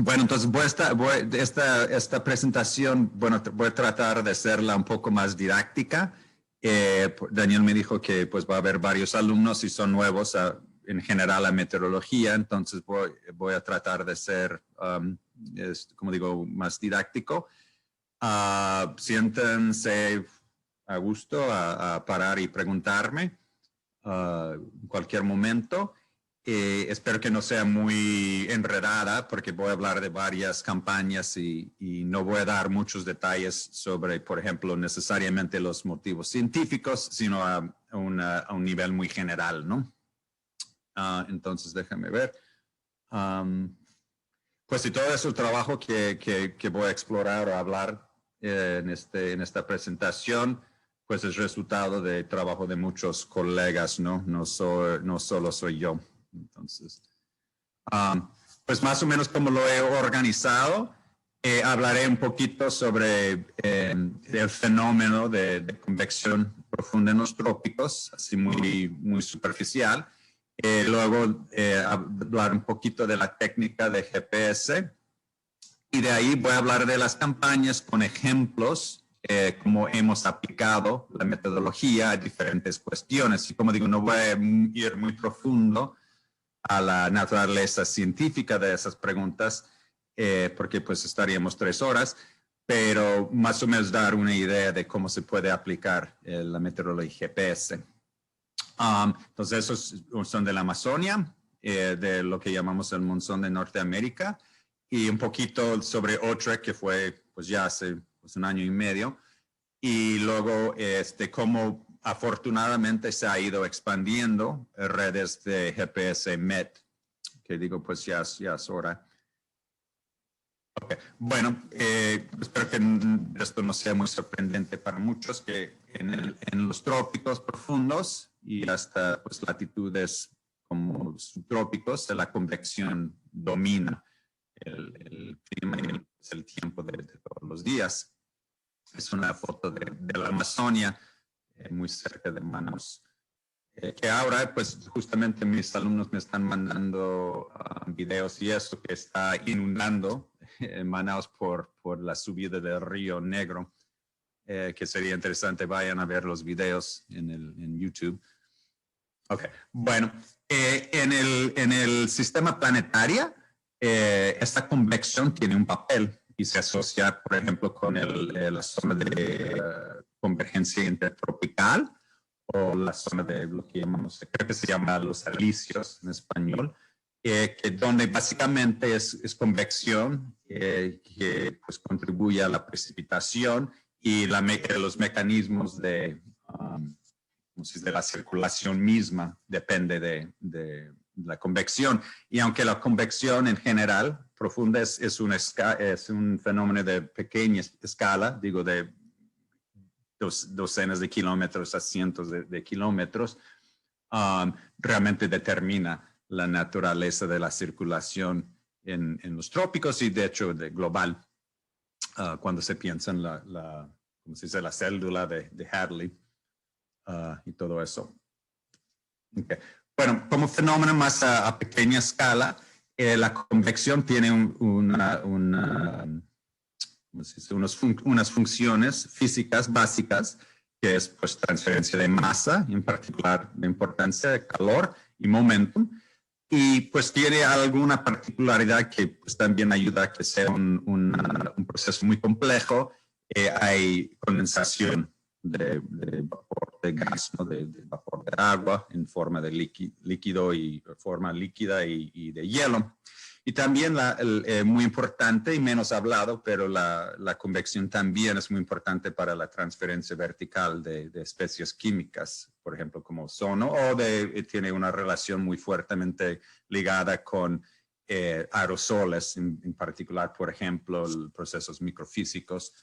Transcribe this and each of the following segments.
Bueno, entonces esta presentación, bueno, voy a tratar de hacerla un poco más didáctica. Daniel me dijo que pues va a haber varios alumnos y son nuevos en general a meteorología, entonces voy a tratar de ser, como digo, más didáctico. Siéntense a gusto a parar y preguntarme en cualquier momento. Espero que no sea muy enredada porque voy a hablar de varias campañas y no voy a dar muchos detalles sobre, por ejemplo, necesariamente los motivos científicos, sino a un nivel muy general, ¿no? Entonces, déjame ver. Pues si todo es el trabajo que voy a explorar o hablar en esta presentación, pues es resultado de trabajo de muchos colegas, ¿no? No solo soy yo. Entonces, pues más o menos como lo he organizado, hablaré un poquito sobre el fenómeno de convección profunda en los trópicos, así muy superficial. Luego hablar un poquito de la técnica de GPS y de ahí voy a hablar de las campañas con ejemplos, cómo hemos aplicado la metodología a diferentes cuestiones. Y como digo, no voy a ir muy profundo a la naturaleza científica de esas preguntas, porque pues estaríamos 3 horas, pero más o menos dar una idea de cómo se puede aplicar la metodología GPS. Entonces, esos son de la Amazonia, de lo que llamamos el monzón de Norteamérica, y un poquito sobre otra que fue pues ya hace pues, 1 año y medio, y luego cómo afortunadamente se ha ido expandiendo redes de GPS MET, que digo pues ya es hora. Okay. Bueno, espero que esto no sea muy sorprendente para muchos, que en los trópicos profundos y hasta pues, latitudes como subtrópicos, la convección domina el clima y el tiempo de todos los días. Es una foto de la Amazonia, muy cerca de Manaus. Que ahora, pues justamente mis alumnos me están mandando videos y eso que está inundando Manaus por la subida del Río Negro, que sería interesante, vayan a ver los videos en YouTube. Ok, bueno, en el sistema planetario, esta convección tiene un papel y se asocia, por ejemplo, con la zona de convergencia intertropical o la zona de lo que llamamos, creo que se llama los alisios en español, que donde básicamente es convección que pues, contribuye a la precipitación y los mecanismos de la circulación misma depende de la convección. Y aunque la convección en general profunda es un fenómeno de pequeña escala, digo de docenas de kilómetros a cientos de kilómetros, realmente determina la naturaleza de la circulación en los trópicos y de hecho global, cuando se piensa en ¿cómo se dice? La célula de Hadley. Y todo eso. Okay. Bueno, como fenómeno más a pequeña escala, la convección tiene unas funciones físicas básicas, que es pues, transferencia de masa, en particular de importancia de calor y momentum, y pues tiene alguna particularidad que pues, también ayuda a que sea un proceso muy complejo. Hay condensación de vapor de gas, ¿no? de vapor de agua en forma de líquido y forma líquida y de hielo. Y también muy importante y menos hablado, pero la convección también es muy importante para la transferencia vertical de especies químicas, por ejemplo, como ozono, o tiene una relación muy fuertemente ligada con aerosoles, en particular, por ejemplo, procesos microfísicos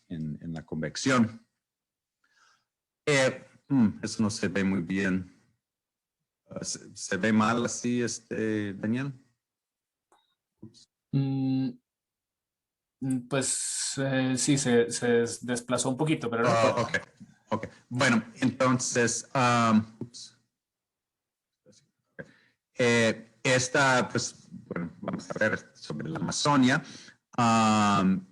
en la convección. Eso no se ve muy bien. ¿Se ve mal así, Daniel? Pues sí, se desplazó un poquito, pero no importa. Ok. Bueno, entonces, pues, bueno, vamos a recorrer sobre la Amazonia.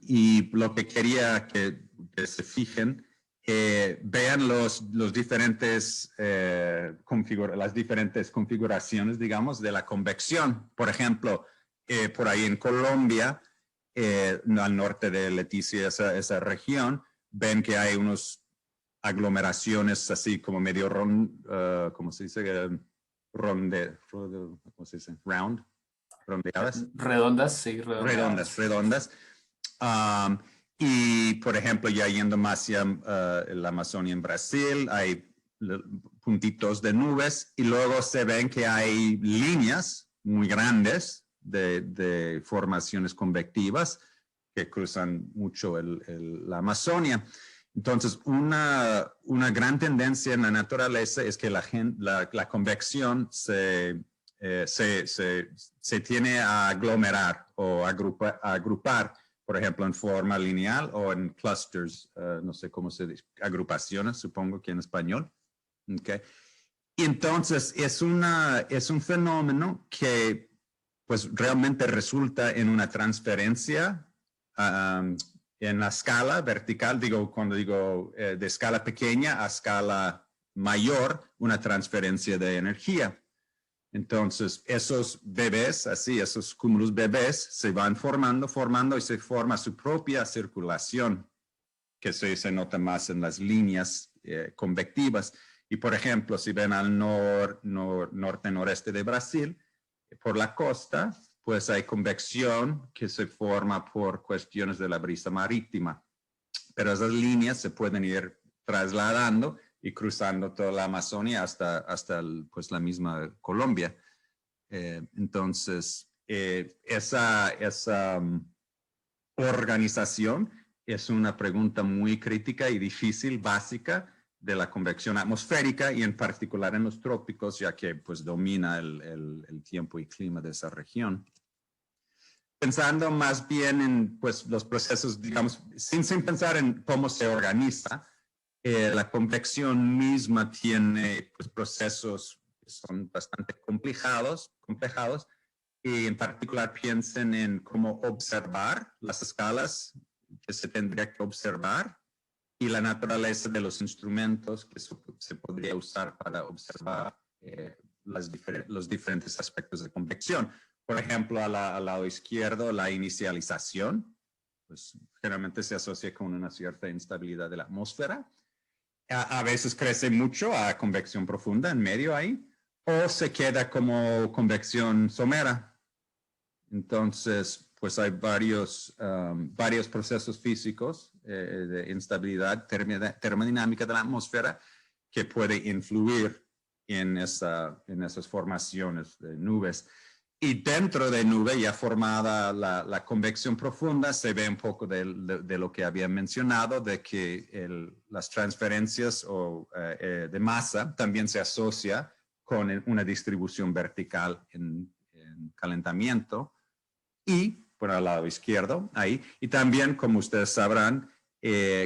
Y lo que quería que se fijen, vean las diferentes configuraciones, digamos, de la convección. Por ejemplo, por ahí en Colombia, al norte de Leticia, esa región, ven que hay unos aglomeraciones así como medio ¿cómo se dice? ¿Cómo se dice? Rondeadas. Redondas, sí, Redondas. Y, por ejemplo, ya yendo más hacia la Amazonia en Brasil, hay puntitos de nubes y luego se ven que hay líneas muy grandes de formaciones convectivas que cruzan mucho la Amazonia. Entonces, una gran tendencia en la naturaleza es que la convección se tiene a aglomerar o a agrupar, por ejemplo, en forma lineal o en clusters, no sé cómo se dice, agrupaciones, supongo que en español. Okay. Y entonces es un fenómeno que pues realmente resulta en una transferencia en la escala vertical, cuando digo de escala pequeña a escala mayor, una transferencia de energía. Entonces, esos bebés, esos cúmulos bebés se van formando y se forma su propia circulación, que se nota más en las líneas convectivas. Y, por ejemplo, si ven al norte-noreste de Brasil, por la costa, pues hay convección que se forma por cuestiones de la brisa marítima. Pero esas líneas se pueden ir trasladando y cruzando toda la Amazonia hasta pues la misma Colombia. Entonces, esa organización es una pregunta muy crítica y difícil, básica, de la convección atmosférica y en particular en los trópicos, ya que pues domina el tiempo y clima de esa región. Pensando más bien en pues, los procesos, digamos, sin pensar en cómo se organiza, la convección misma tiene pues, procesos que son bastante complicados y en particular piensen en cómo observar las escalas que se tendría que observar y la naturaleza de los instrumentos que se podría usar para observar los diferentes aspectos de convección. Por ejemplo, al lado izquierdo, la inicialización, pues generalmente se asocia con una cierta instabilidad de la atmósfera. A veces crece mucho a convección profunda en medio ahí, o se queda como convección somera. Entonces, pues hay varios procesos físicos de instabilidad termodinámica de la atmósfera que puede influir en esas formaciones de nubes. Y dentro de nube ya formada la convección profunda, se ve un poco de lo que había mencionado, de que las transferencias de masa también se asocia con una distribución vertical en calentamiento. Y por el lado izquierdo, ahí. Y también, como ustedes sabrán,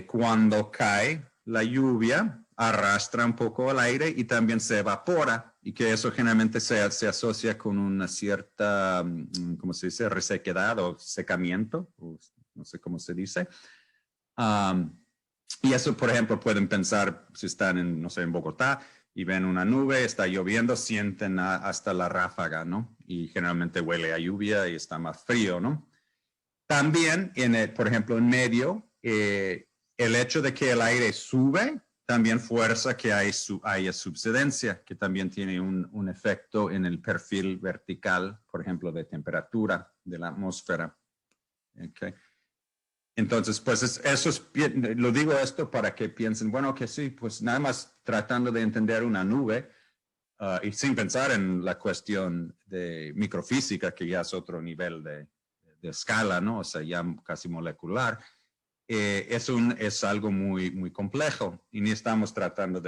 cuando cae la lluvia, arrastra un poco el aire y también se evapora. Y que eso generalmente se asocia con una cierta, ¿cómo se dice? Resequedad o secamiento, o no sé cómo se dice. Y eso, por ejemplo, pueden pensar si están no sé, en Bogotá y ven una nube, está lloviendo, sienten hasta la ráfaga, ¿no? Y generalmente huele a lluvia y está más frío, ¿no? También, por ejemplo, en medio, el hecho de que el aire sube también fuerza que haya subsidencia, que también tiene un efecto en el perfil vertical, por ejemplo, de temperatura de la atmósfera. Okay. Entonces, pues lo digo esto para que piensen, bueno, que sí, pues nada más tratando de entender una nube y sin pensar en la cuestión de microfísica, que ya es otro nivel de escala, ¿no? O sea, ya casi molecular. Es algo muy, muy complejo y ni estamos tratando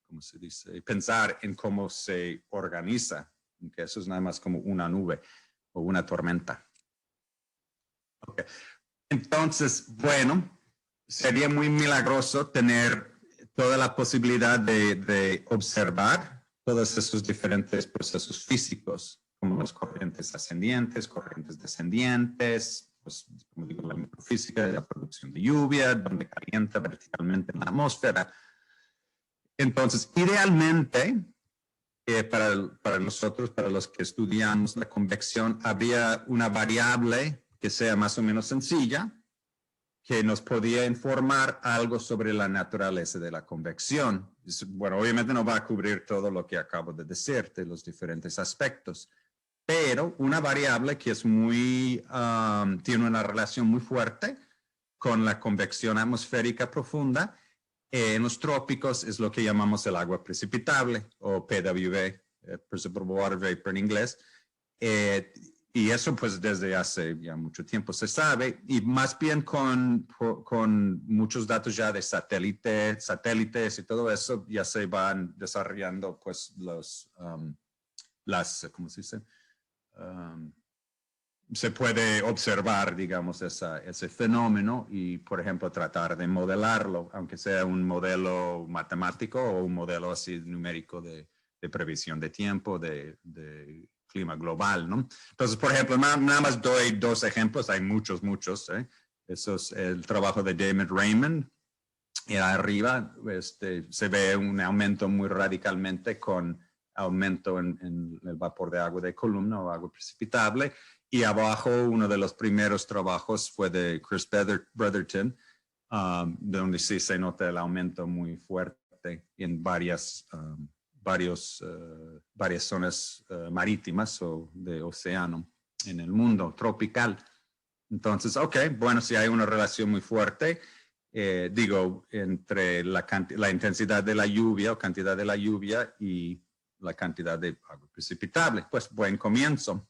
¿cómo se dice? Pensar en cómo se organiza, que eso es nada más como una nube o una tormenta. Okay. Entonces, bueno, sería muy milagroso tener toda la posibilidad de observar todos esos diferentes procesos físicos como las corrientes ascendientes, corrientes descendientes, pues, como digo, la microfísica de la producción de lluvia, donde calienta verticalmente en la atmósfera. Entonces, idealmente, para nosotros, para los que estudiamos la convección, habría una variable que sea más o menos sencilla, que nos podía informar algo sobre la naturaleza de la convección. Bueno, obviamente no va a cubrir todo lo que acabo de decirte, los diferentes aspectos, pero una variable que es tiene una relación muy fuerte con la convección atmosférica profunda en los trópicos es lo que llamamos el agua precipitable o PWV, Precipitable Water Vapor en inglés. Y eso pues desde hace ya mucho tiempo se sabe y más bien con muchos datos ya de satélites y todo eso ya se van desarrollando pues ¿cómo se dice? Se puede observar, digamos, ese fenómeno y, por ejemplo, tratar de modelarlo, aunque sea un modelo matemático o un modelo así numérico de previsión de tiempo, de clima global, ¿no? Entonces, por ejemplo, nada más doy dos ejemplos, hay muchos, ¿eh? Eso es el trabajo de David Raymond. Y arriba se ve un aumento muy radicalmente con aumento en el vapor de agua de columna o agua precipitable. Y abajo, uno de los primeros trabajos fue de Chris Brotherton, donde sí se nota el aumento muy fuerte en varias zonas marítimas o de océano en el mundo tropical. Entonces, bueno, si hay una relación muy fuerte, entre la intensidad de la lluvia o cantidad de la lluvia y la cantidad de agua precipitable. Pues buen comienzo.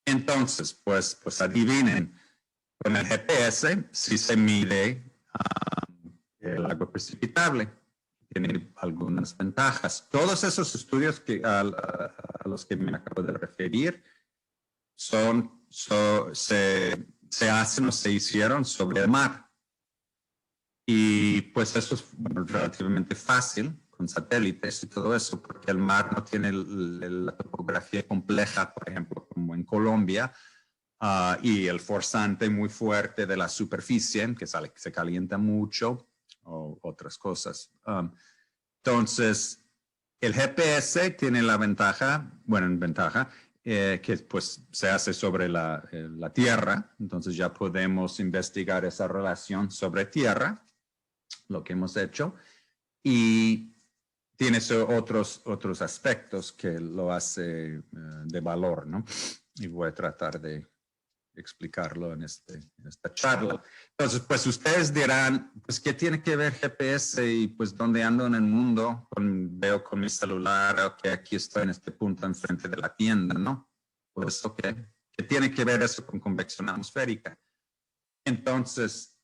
Entonces, pues adivinen, con el GPS si se mide el agua precipitable. Tiene algunas ventajas. Todos esos estudios a los que me acabo de referir se hacen o se hicieron sobre el mar. Y pues eso es relativamente fácil con satélites y todo eso, porque el mar no tiene la topografía compleja, por ejemplo, como en Colombia, y el forzante muy fuerte de la superficie, que se calienta mucho, o otras cosas. Entonces, el GPS tiene la ventaja, que pues se hace sobre la Tierra, entonces ya podemos investigar esa relación sobre Tierra, lo que hemos hecho, y tiene otros aspectos que lo hace de valor, ¿no? Y voy a tratar de explicarlo en esta charla. Entonces, pues ustedes dirán, pues, ¿qué tiene que ver GPS y pues dónde ando en el mundo? Veo con mi celular, aquí estoy en este punto enfrente de la tienda, ¿no? Pues, ¿qué tiene que ver eso con convección atmosférica? Entonces,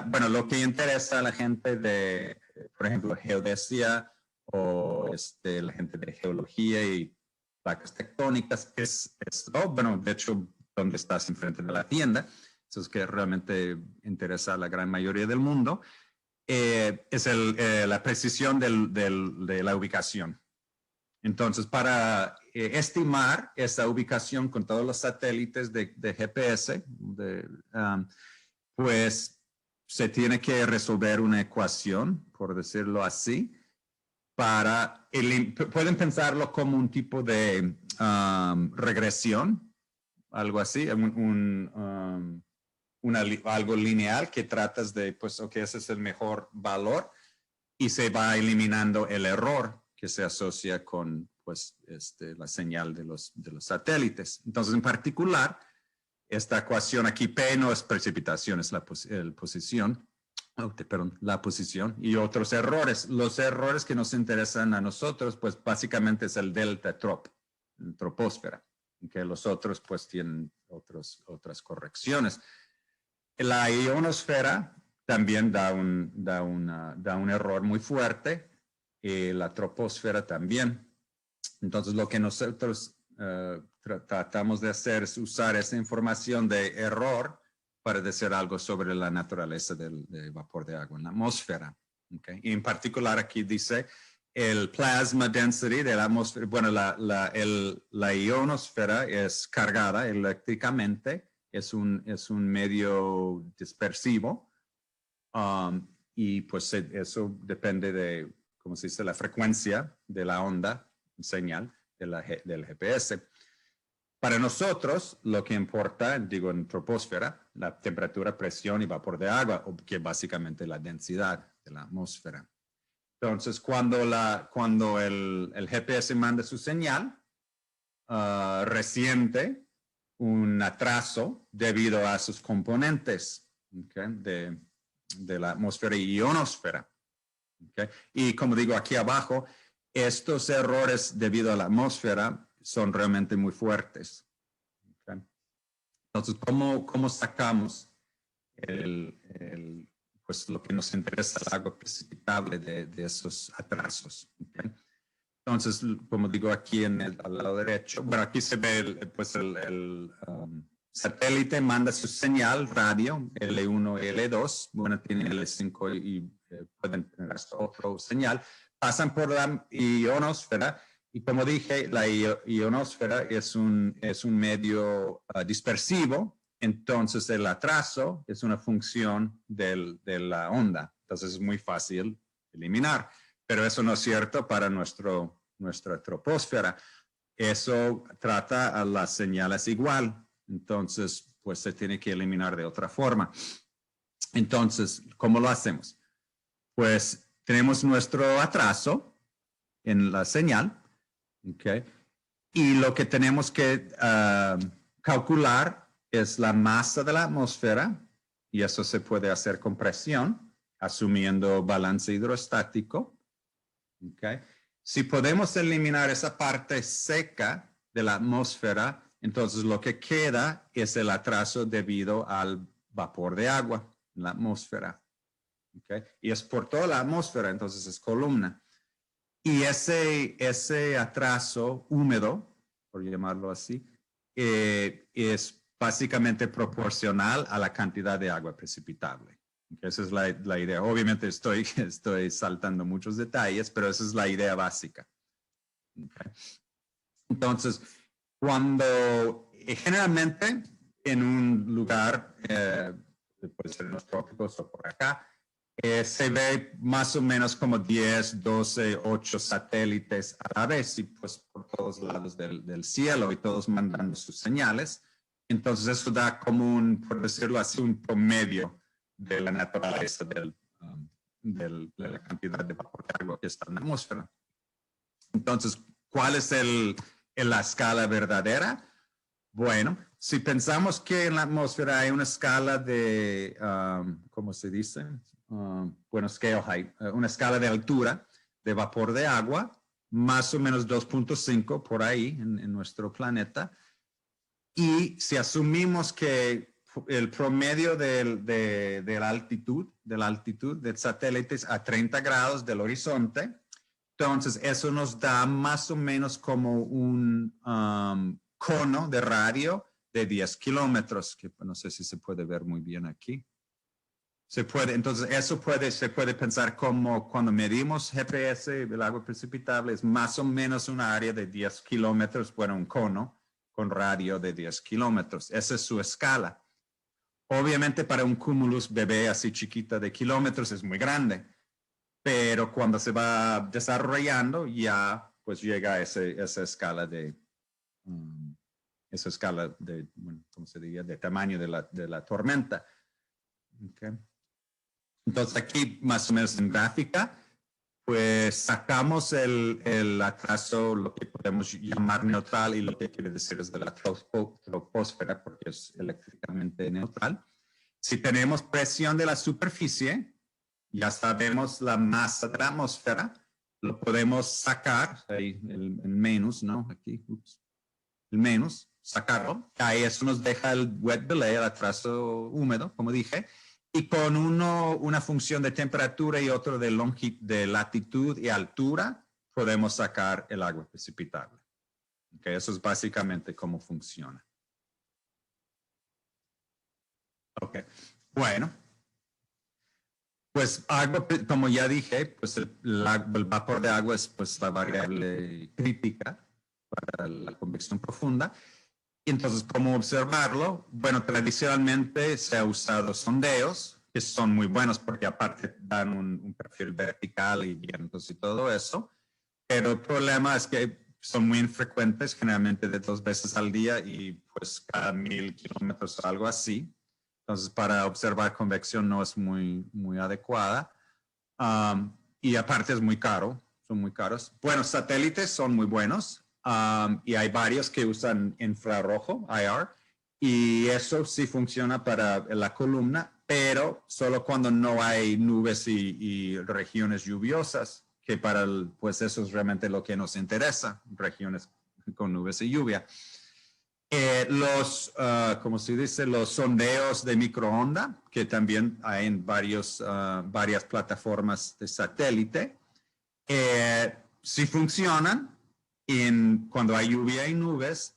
bueno, lo que interesa a la gente de, por ejemplo, geodesia o la gente de geología y placas tectónicas bueno, de hecho, donde estás enfrente de la tienda, eso es que realmente interesa a la gran mayoría del mundo, es la precisión de la ubicación. Entonces, para estimar esa ubicación con todos los satélites de GPS, pues se tiene que resolver una ecuación, por decirlo así, pueden pensarlo como un tipo de regresión, algo así, algo lineal que tratas de, pues, ese es el mejor valor y se va eliminando el error que se asocia con, pues, la señal de los satélites. Entonces, en particular, esta ecuación aquí, P no es precipitación, es la posición, la posición y otros errores. Los errores que nos interesan a nosotros, pues básicamente es el delta troposfera, que los otros pues tienen otras correcciones. La ionosfera también da un error muy fuerte, y la troposfera también. Entonces lo que nosotros tratamos de hacer es usar esa información de error para decir algo sobre la naturaleza del vapor de agua en la atmósfera. ¿Okay? Y en particular aquí dice el plasma density de la atmósfera, bueno, la ionosfera es cargada eléctricamente, es un medio dispersivo, y pues eso depende de, ¿cómo se dice?, la frecuencia de la onda, señal del GPS. Para nosotros, lo que importa, digo, en troposfera, la temperatura, presión y vapor de agua, que básicamente la densidad de la atmósfera. Entonces, cuando el GPS manda su señal, resiente un atraso debido a sus componentes, ¿okay?, de la atmósfera y ionosfera. ¿Okay? Y como digo aquí abajo, estos errores debido a la atmósfera son realmente muy fuertes. ¿Okay? Entonces, ¿cómo sacamos pues lo que nos interesa, el agua precipitable de esos atrasos? ¿Okay? Entonces, como digo aquí al lado derecho, bueno, aquí se ve pues el satélite manda su señal radio, L1 y L2, bueno, tiene L5 y pueden tener hasta otro señal, pasan por la ionosfera y como dije, la ionosfera es un medio dispersivo, entonces el atraso es una función de la onda, entonces es muy fácil eliminar. Pero eso no es cierto para nuestra troposfera. Eso trata a las señales igual. Entonces, pues se tiene que eliminar de otra forma. Entonces, ¿cómo lo hacemos? Pues tenemos nuestro atraso en la señal, ¿ok? Y lo que tenemos que calcular es la masa de la atmósfera, y eso se puede hacer con presión, asumiendo balance hidrostático. Okay. Si podemos eliminar esa parte seca de la atmósfera, entonces lo que queda es el atraso debido al vapor de agua en la atmósfera. Okay. Y es por toda la atmósfera, entonces es columna. Y ese atraso húmedo, por llamarlo así, es básicamente proporcional a la cantidad de agua precipitable. Esa es la idea. Obviamente estoy saltando muchos detalles, pero esa es la idea básica. Okay. Entonces, generalmente en un lugar, puede ser en los trópicos o por acá, se ve más o menos como 10, 12, 8 satélites a la vez, y pues por todos lados del cielo, y todos mandando sus señales. Entonces eso da como por decirlo así, un promedio de la naturaleza de la cantidad de vapor de agua que está en la atmósfera. Entonces, ¿cuál es la escala verdadera? Bueno, si pensamos que en la atmósfera hay una escala de, ¿cómo se dice? Bueno, scale height, una escala de altura de vapor de agua, más o menos 2.5 por ahí en nuestro planeta. Y si asumimos que el promedio de la altitud del satélite es a 30 grados del horizonte, entonces eso nos da más o menos como un cono de radio de 10 kilómetros, que no sé si se puede ver muy bien aquí. Entonces eso se puede pensar como cuando medimos GPS del agua precipitable, es más o menos una área de 10 kilómetros, bueno, un cono con radio de 10 kilómetros. Esa es su escala. Obviamente para un cumulus bebé así chiquita de kilómetros es muy grande, pero cuando se va desarrollando ya pues llega a esa escala de, bueno, ¿cómo se diría? De tamaño de la tormenta. Okay. Entonces aquí más o menos en gráfica, pues sacamos el atraso, lo que podemos llamar neutral, y lo que quiere decir es de la troposfera, porque es eléctricamente neutral. Si tenemos presión de la superficie, ya sabemos la masa de la atmósfera, lo podemos sacar, ahí el menos, ¿no? Aquí, el menos, sacarlo. Ahí eso nos deja el wet delay, el atraso húmedo, como dije. Y con una función de temperatura y otro de latitud y altura, podemos sacar el agua precipitable. Okay, eso es básicamente cómo funciona. Ok, bueno. Pues agua, como ya dije, pues el vapor de agua es pues la variable crítica para la convección profunda. Y entonces, ¿cómo observarlo? Bueno, tradicionalmente se ha usado sondeos, que son muy buenos porque aparte dan un perfil vertical y vientos y todo eso. Pero el problema es que son muy infrecuentes, generalmente de 2 veces al día y pues cada 1000 kilómetros o algo así. Entonces, para observar convección no es muy adecuada. Y aparte es muy caro, son muy caros. Bueno, satélites son muy buenos y hay varios que usan infrarrojo, IR, y eso sí funciona para la columna, pero solo cuando no hay nubes y regiones lluviosas, que pues eso es realmente lo que nos interesa, regiones con nubes y lluvia. Como se dice, los sondeos de microonda, que también hay en varias plataformas de satélite, sí funcionan cuando hay lluvia y nubes,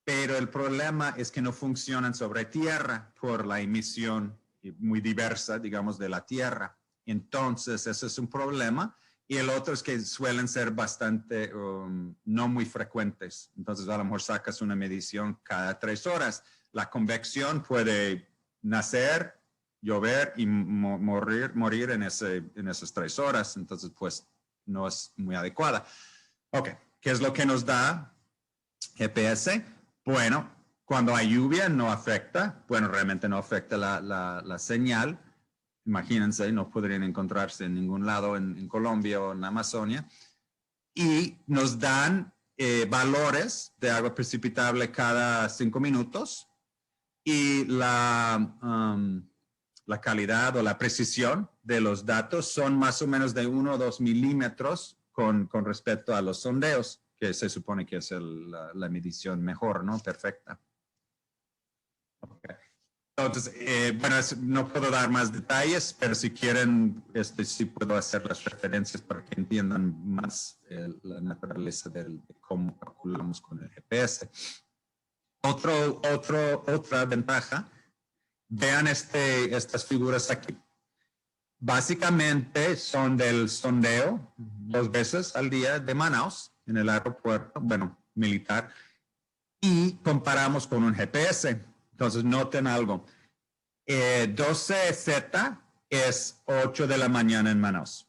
pero el problema es que no funcionan sobre tierra por la emisión muy diversa, digamos, de la tierra. Entonces, ese es un problema. Y el otro es que suelen ser bastante no muy frecuentes. Entonces, a lo mejor sacas una medición cada 3 horas. La convección puede nacer, llover y morir en esas 3 horas. Entonces, pues, no es muy adecuada. Ok, ¿qué es lo que nos da GPS? Bueno, cuando hay lluvia no afecta, bueno, realmente no afecta la señal. Imagínense, no podrían encontrarse en ningún lado en Colombia o en Amazonia. Y nos dan valores de agua precipitable cada 5 minutos y la calidad o la precisión de los datos son más o menos de 1 o 2 milímetros con respecto a los sondeos, que se supone que es la medición mejor, ¿no? Perfecta. Okay. Entonces, bueno, no puedo dar más detalles, pero si quieren, sí puedo hacer las referencias para que entiendan más la naturaleza de cómo calculamos con el GPS. Otra ventaja, vean estas figuras aquí. Básicamente son del sondeo 2 veces al día de Manaus en el aeropuerto, bueno, militar, y comparamos con un GPS. Entonces, noten algo. 12Z es 8 de la mañana en Manaus.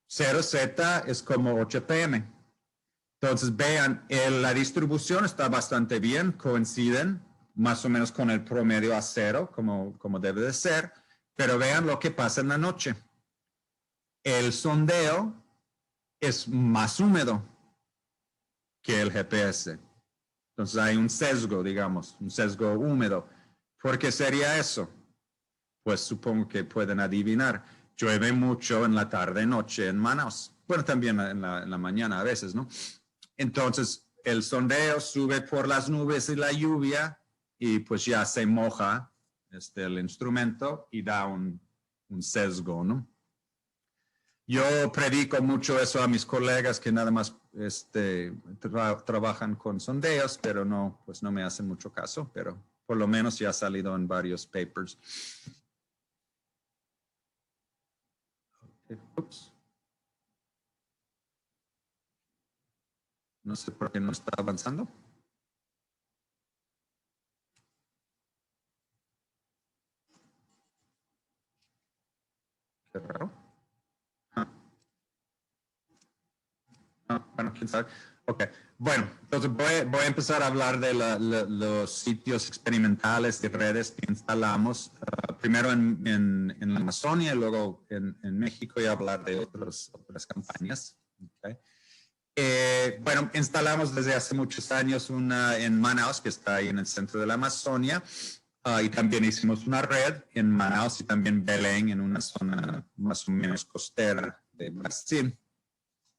0Z es como 8 p.m. Entonces, vean, la distribución está bastante bien, coinciden más o menos con el promedio a 0, como debe de ser, pero vean lo que pasa en la noche. El sondeo es más húmedo que el GPS. Entonces hay un sesgo, digamos, un sesgo húmedo. ¿Por qué sería eso? Pues supongo que pueden adivinar. Llueve mucho en la tarde-noche en Manaus. Bueno, también en la mañana a veces, ¿no? Entonces, el sondeo sube por las nubes y la lluvia y pues ya se moja el instrumento y da un sesgo, ¿no? Yo predico mucho eso a mis colegas que nada más trabajan con sondeos, pero no, pues no me hacen mucho caso, pero por lo menos ya ha salido en varios papers. Ups. No sé por qué no está avanzando. Qué raro. Bueno, quién sabe. Ok, bueno, entonces voy a empezar a hablar de los sitios experimentales de redes que instalamos, primero en la Amazonia y luego en México, y hablar de otras campañas. Okay. Bueno, instalamos desde hace muchos años una en Manaus, que está ahí en el centro de la Amazonia, y también hicimos una red en Manaus y también Belén, en una zona más o menos costera de Brasil.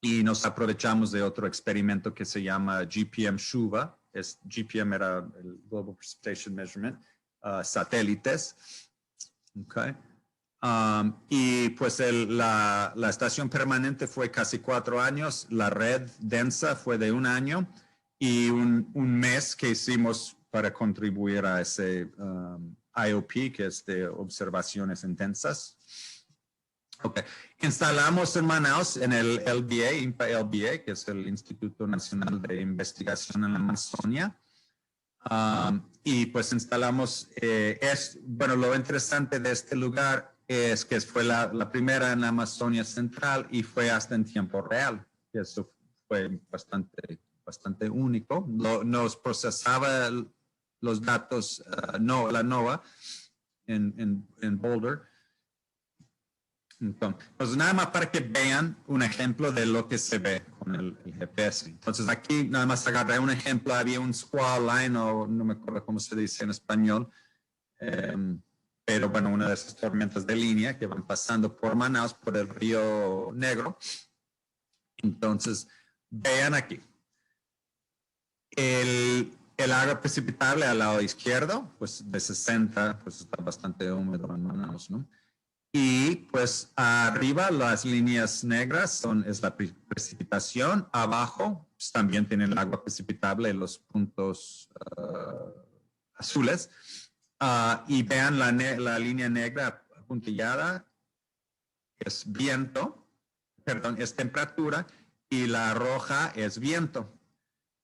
Y nos aprovechamos de otro experimento que se llama GPM Shuva. GPM era el Global Precipitation Measurement, satélites. Okay. Y pues la estación permanente fue casi 4 años, la red densa fue de 1 año y un mes que hicimos para contribuir a ese IOP, que es de observaciones intensas. Ok. Instalamos en Manaus en el LBA, INPA LBA, que es el Instituto Nacional de Investigación en la Amazonia. Y pues instalamos, bueno, lo interesante de este lugar es que fue la primera en la Amazonia Central y fue hasta en tiempo real. Y eso fue bastante único. Nos procesaba los datos, la NOAA en Boulder. Entonces, pues nada más para que vean un ejemplo de lo que se ve con el GPS. Entonces aquí nada más agarré un ejemplo, había un squall line, o no me acuerdo cómo se dice en español, pero bueno, una de esas tormentas de línea que van pasando por Manaus, por el Río Negro. Entonces, vean aquí. El agua precipitable al lado izquierdo, pues de 60, pues está bastante húmedo en Manaus, ¿no? Y pues arriba las líneas negras es la precipitación. Abajo pues, también tienen el agua precipitable en los puntos azules. Y vean la línea negra puntillada, es viento, perdón, es temperatura, y la roja es viento.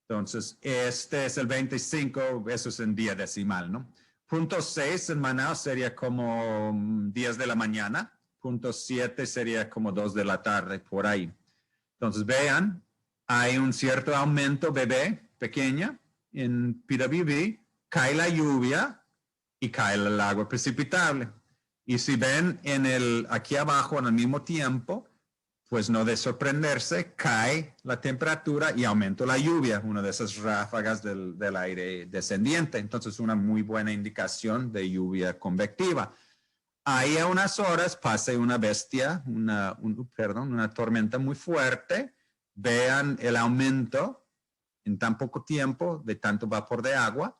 Entonces, este es el 25, eso es en día decimal, ¿no? Punto 6 en Manaus sería como 10 de la mañana. Punto 7 sería como 2 de la tarde, por ahí. Entonces, vean, hay un cierto aumento pequeña en PWV, cae la lluvia y cae el agua precipitable. Y si ven aquí abajo en el mismo tiempo, pues no de sorprenderse, cae la temperatura y aumenta la lluvia, una de esas ráfagas del aire descendiente. Entonces, una muy buena indicación de lluvia convectiva. Ahí a unas horas pasa una bestia, una tormenta muy fuerte. Vean el aumento en tan poco tiempo de tanto vapor de agua.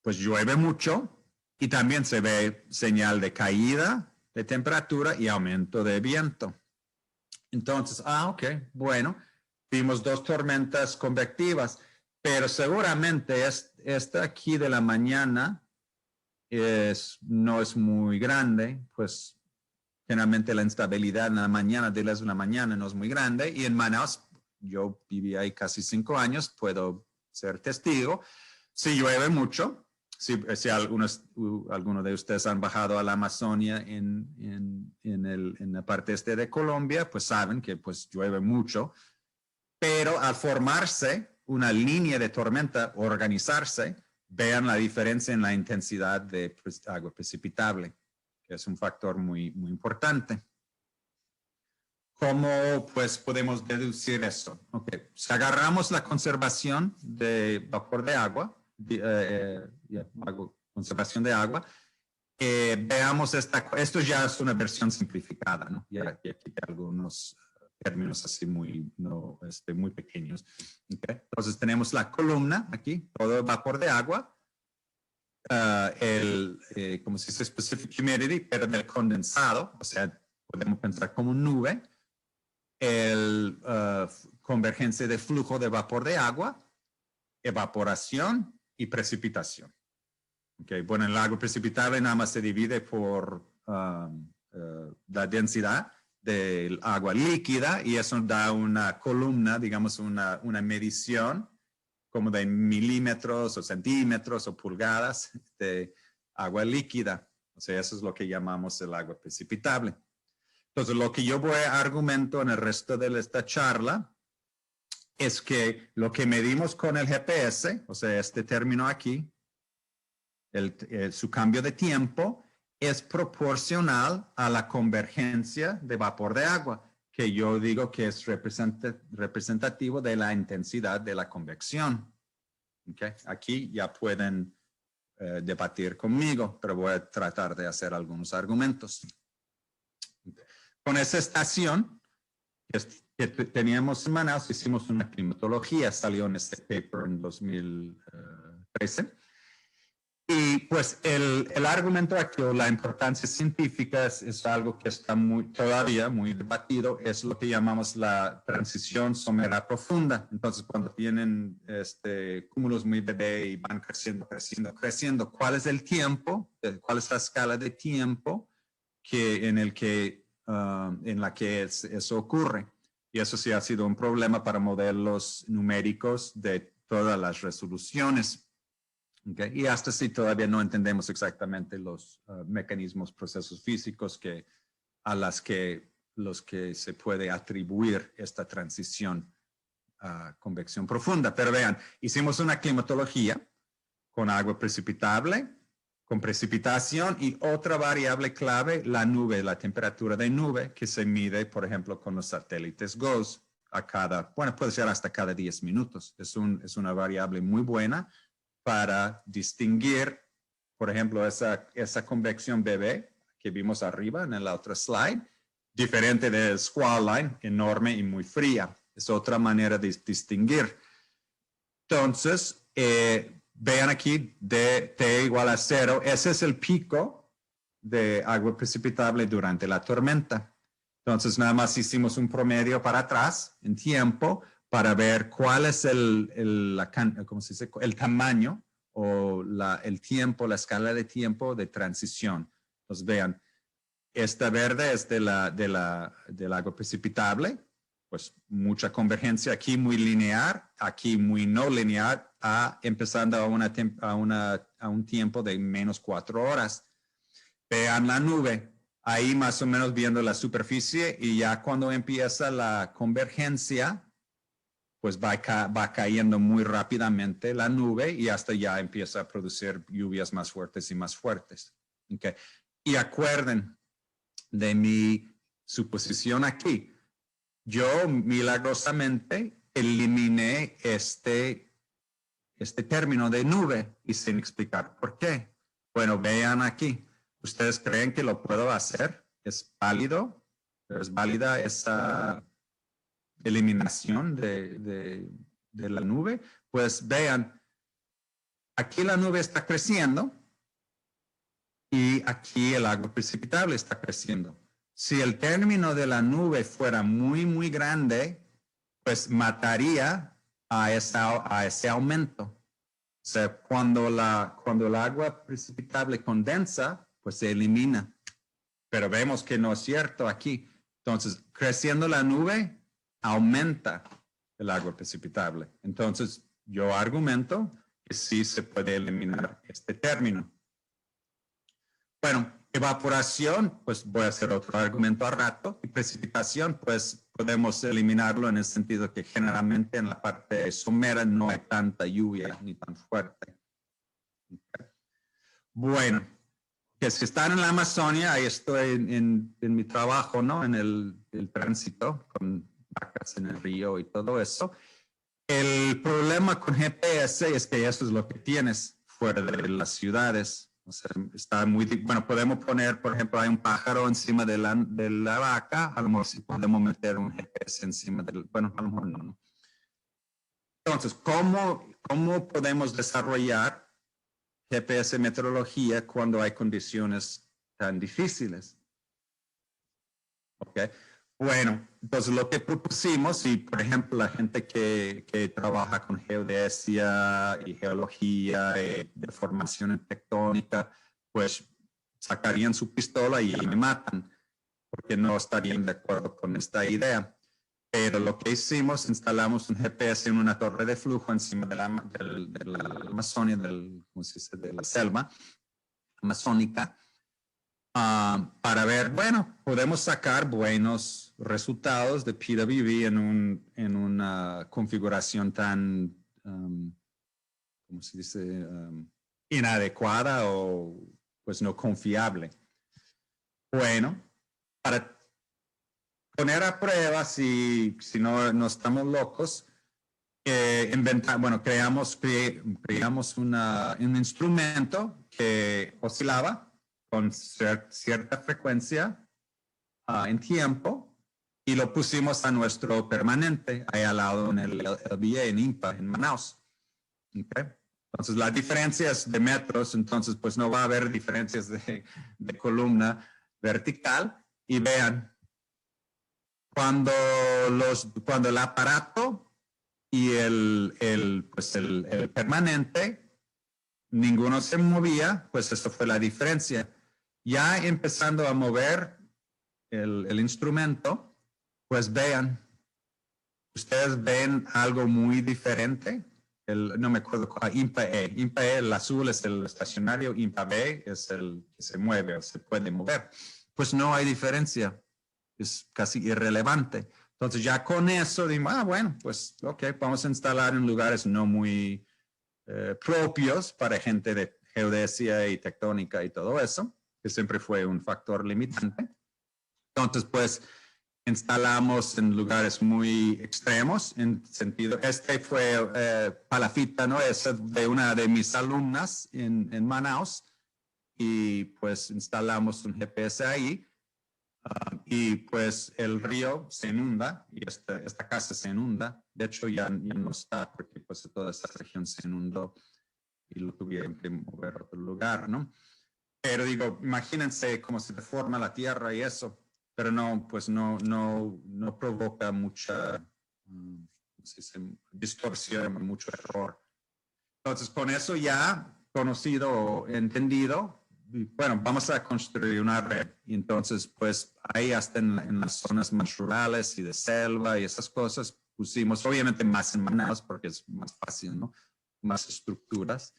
Pues llueve mucho y también se ve señal de caída de temperatura y aumento de viento. Entonces, ok, bueno, vimos 2 tormentas convectivas, pero seguramente esta aquí de la mañana no es muy grande, pues generalmente la instabilidad en la mañana, de la mañana no es muy grande, y en Manaus, yo viví ahí casi 5 años, puedo ser testigo, si llueve mucho, si alguno de ustedes han bajado a la Amazonia en la parte este de Colombia, pues saben que pues llueve mucho, pero al formarse una línea de tormenta, organizarse, vean la diferencia en la intensidad de agua precipitable, que es un factor muy, muy importante. ¿Cómo pues podemos deducir eso? Okay. Si agarramos la conservación de vapor de agua, conservación de agua, veamos esto ya es una versión simplificada, ¿no? Ya quité algunos términos así muy pequeños. Okay. Entonces tenemos la columna aquí, todo vapor de agua, como se dice, specific humidity, pero del condensado, o sea, podemos pensar como nube, convergencia de flujo de vapor de agua, evaporación y precipitación. Okay. Bueno, el agua precipitable nada más se divide por la densidad del agua líquida y eso da una columna, digamos una medición como de milímetros o centímetros o pulgadas de agua líquida. O sea, eso es lo que llamamos el agua precipitable. Entonces, lo que yo voy a argumentar en el resto de esta charla es que lo que medimos con el GPS, o sea, este término aquí, su cambio de tiempo, es proporcional a la convergencia de vapor de agua, que yo digo que es representativo de la intensidad de la convección. Okay. Aquí ya pueden debatir conmigo, pero voy a tratar de hacer algunos argumentos. Okay. Con esa estación que teníamos en Manaus, hicimos una climatología, salió en este paper en 2013. Y pues el argumento aquí, o la importancia científica es algo que está todavía muy debatido, es lo que llamamos la transición somera profunda. Entonces, cuando tienen cúmulos muy bebé y van creciendo, ¿cuál es el tiempo? ¿Cuál es la escala de tiempo en el que en la que eso ocurre. Y eso sí ha sido un problema para modelos numéricos de todas las resoluciones. Okay. Y hasta sí todavía no entendemos exactamente los mecanismos, procesos físicos a los que se puede atribuir esta transición a convección profunda. Pero vean, hicimos una climatología con agua precipitable, con precipitación y otra variable clave, la nube, la temperatura de nube, que se mide, por ejemplo, con los satélites GOES puede ser hasta cada 10 minutos. Es una variable muy buena para distinguir, por ejemplo, esa convección BB que vimos arriba en la otra slide, diferente del squall line, enorme y muy fría. Es otra manera de distinguir. Entonces, vean aquí, T igual a 0. Ese es el pico de agua precipitable durante la tormenta. Entonces, nada más hicimos un promedio para atrás en tiempo para ver cuál es ¿cómo se dice? El tamaño o el tiempo, la escala de tiempo de transición. Entonces, vean, esta verde es del agua precipitable, pues mucha convergencia aquí muy lineal, aquí muy no lineal, empezando a un tiempo de menos 4 horas. Vean la nube, ahí más o menos viendo la superficie y ya cuando empieza la convergencia, pues va cayendo muy rápidamente la nube y hasta ya empieza a producir lluvias más fuertes y más fuertes. Okay. Y acuerden de mi suposición aquí. Yo milagrosamente eliminé este término de nube y sin explicar por qué. Bueno, vean aquí. ¿Ustedes creen que lo puedo hacer? ¿Es válido? ¿Es válida esa eliminación de la nube? Pues vean, aquí la nube está creciendo y aquí el agua precipitable está creciendo. Si el término de la nube fuera muy, muy grande, pues mataría a ese aumento. O sea, cuando el agua precipitable condensa, pues se elimina. Pero vemos que no es cierto aquí. Entonces, creciendo la nube, aumenta el agua precipitable. Entonces, yo argumento que sí se puede eliminar este término. Bueno, evaporación, pues voy a hacer otro argumento a rato. Y precipitación, pues podemos eliminarlo en el sentido que generalmente en la parte somera no hay tanta lluvia ni tan fuerte. Okay. Bueno, que si están en la Amazonia, ahí estoy en mi trabajo, ¿no? En el tránsito con vacas en el río y todo eso. El problema con GPS es que eso es lo que tienes fuera de las ciudades. O sea, está muy, bueno, podemos poner, por ejemplo, hay un pájaro encima de la vaca, a lo mejor sí podemos meter un GPS encima bueno, a lo mejor no. Entonces, ¿cómo podemos desarrollar GPS meteorología cuando hay condiciones tan difíciles? Okay. Bueno, entonces lo que propusimos, y por ejemplo la gente que trabaja con geodesia y geología, de formación tectónica, pues sacarían su pistola y me matan, porque no estarían de acuerdo con esta idea. Pero lo que hicimos, instalamos un GPS en una torre de flujo encima de la Amazonia, ¿cómo se dice? De la selva amazónica. Para ver, bueno, podemos sacar buenos resultados de PWV en una configuración tan, ¿cómo se dice? Inadecuada o pues no confiable. Bueno, para poner a prueba si no estamos locos, creamos un instrumento que oscilaba con cierta frecuencia en tiempo y lo pusimos a nuestro permanente ahí al lado en el LBA en INPA, en Manaus. Okay. Entonces la diferencia es de metros, entonces pues no va a haber diferencias de columna vertical. Y vean, cuando el aparato y el permanente, ninguno se movía, pues eso fue la diferencia. Ya empezando a mover el instrumento, pues vean, ustedes ven algo muy diferente. No me acuerdo, INPA-E. INPA-E, el azul es el estacionario, INPA-B es el que se mueve o se puede mover. Pues no hay diferencia, es casi irrelevante. Entonces ya con eso digo, bueno, pues ok, vamos a instalar en lugares no muy propios para gente de geodesia y tectónica y todo eso, que siempre fue un factor limitante. Entonces, pues, instalamos en lugares muy extremos, en sentido, fue Palafita, ¿no? Es de una de mis alumnas en Manaus, y pues instalamos un GPS ahí, y pues el río se inunda, y esta casa se inunda. De hecho, ya no está, porque pues toda esta región se inundó y lo tuvieron que mover a otro lugar, ¿no? Pero digo, imagínense cómo se deforma la tierra y eso, pero no, pues no provoca mucha distorsión, mucho error. Entonces, con eso ya conocido, entendido, bueno, vamos a construir una red. Y entonces, pues ahí hasta en las zonas más rurales y de selva y esas cosas, pusimos obviamente más en Manaus porque es más fácil, ¿no? Más estructuras.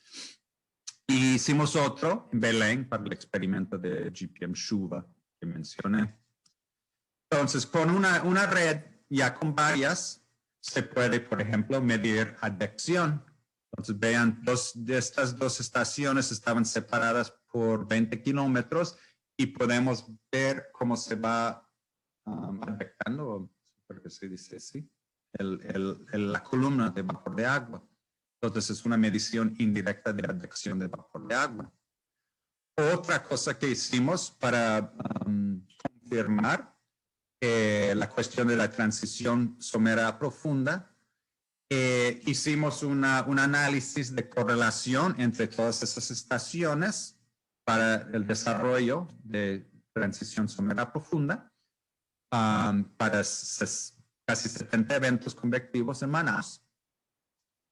Y hicimos otro en Belén para el experimento de GPM Shuva que mencioné. Entonces, con una red, ya con varias, se puede, por ejemplo, medir advección. Entonces, vean, de estas dos estaciones estaban separadas por 20 kilómetros y podemos ver cómo se va advectando, porque se dice así, la columna de vapor de agua. Entonces, es una medición indirecta de advección de vapor de agua. Otra cosa que hicimos para confirmar la cuestión de la transición somera profunda, hicimos un análisis de correlación entre todas esas estaciones para el desarrollo de transición somera profunda, para casi 70 eventos convectivos en Manaus.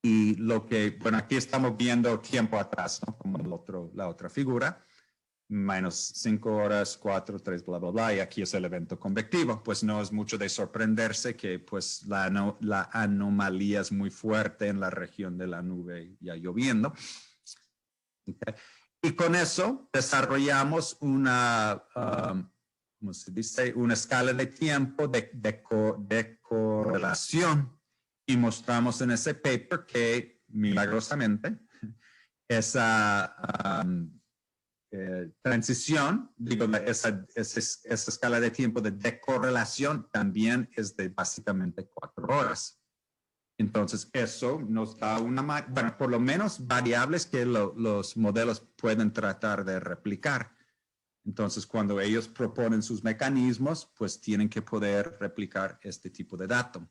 Y lo que, bueno, aquí estamos viendo tiempo atrás, ¿no? Como la otra figura, menos 5 horas, 4, 3, bla, bla, bla, y aquí es el evento convectivo. Pues no es mucho de sorprenderse que pues la anomalía es muy fuerte en la región de la nube ya lloviendo. Okay. Y con eso desarrollamos una, ¿cómo se dice? Una escala de tiempo de correlación. Y mostramos en ese paper que milagrosamente esa transición, digo, esa escala de tiempo de decorrelación también es de básicamente 4 horas. Entonces, eso nos da bueno, por lo menos variables que los modelos pueden tratar de replicar. Entonces, cuando ellos proponen sus mecanismos, pues tienen que poder replicar este tipo de dato.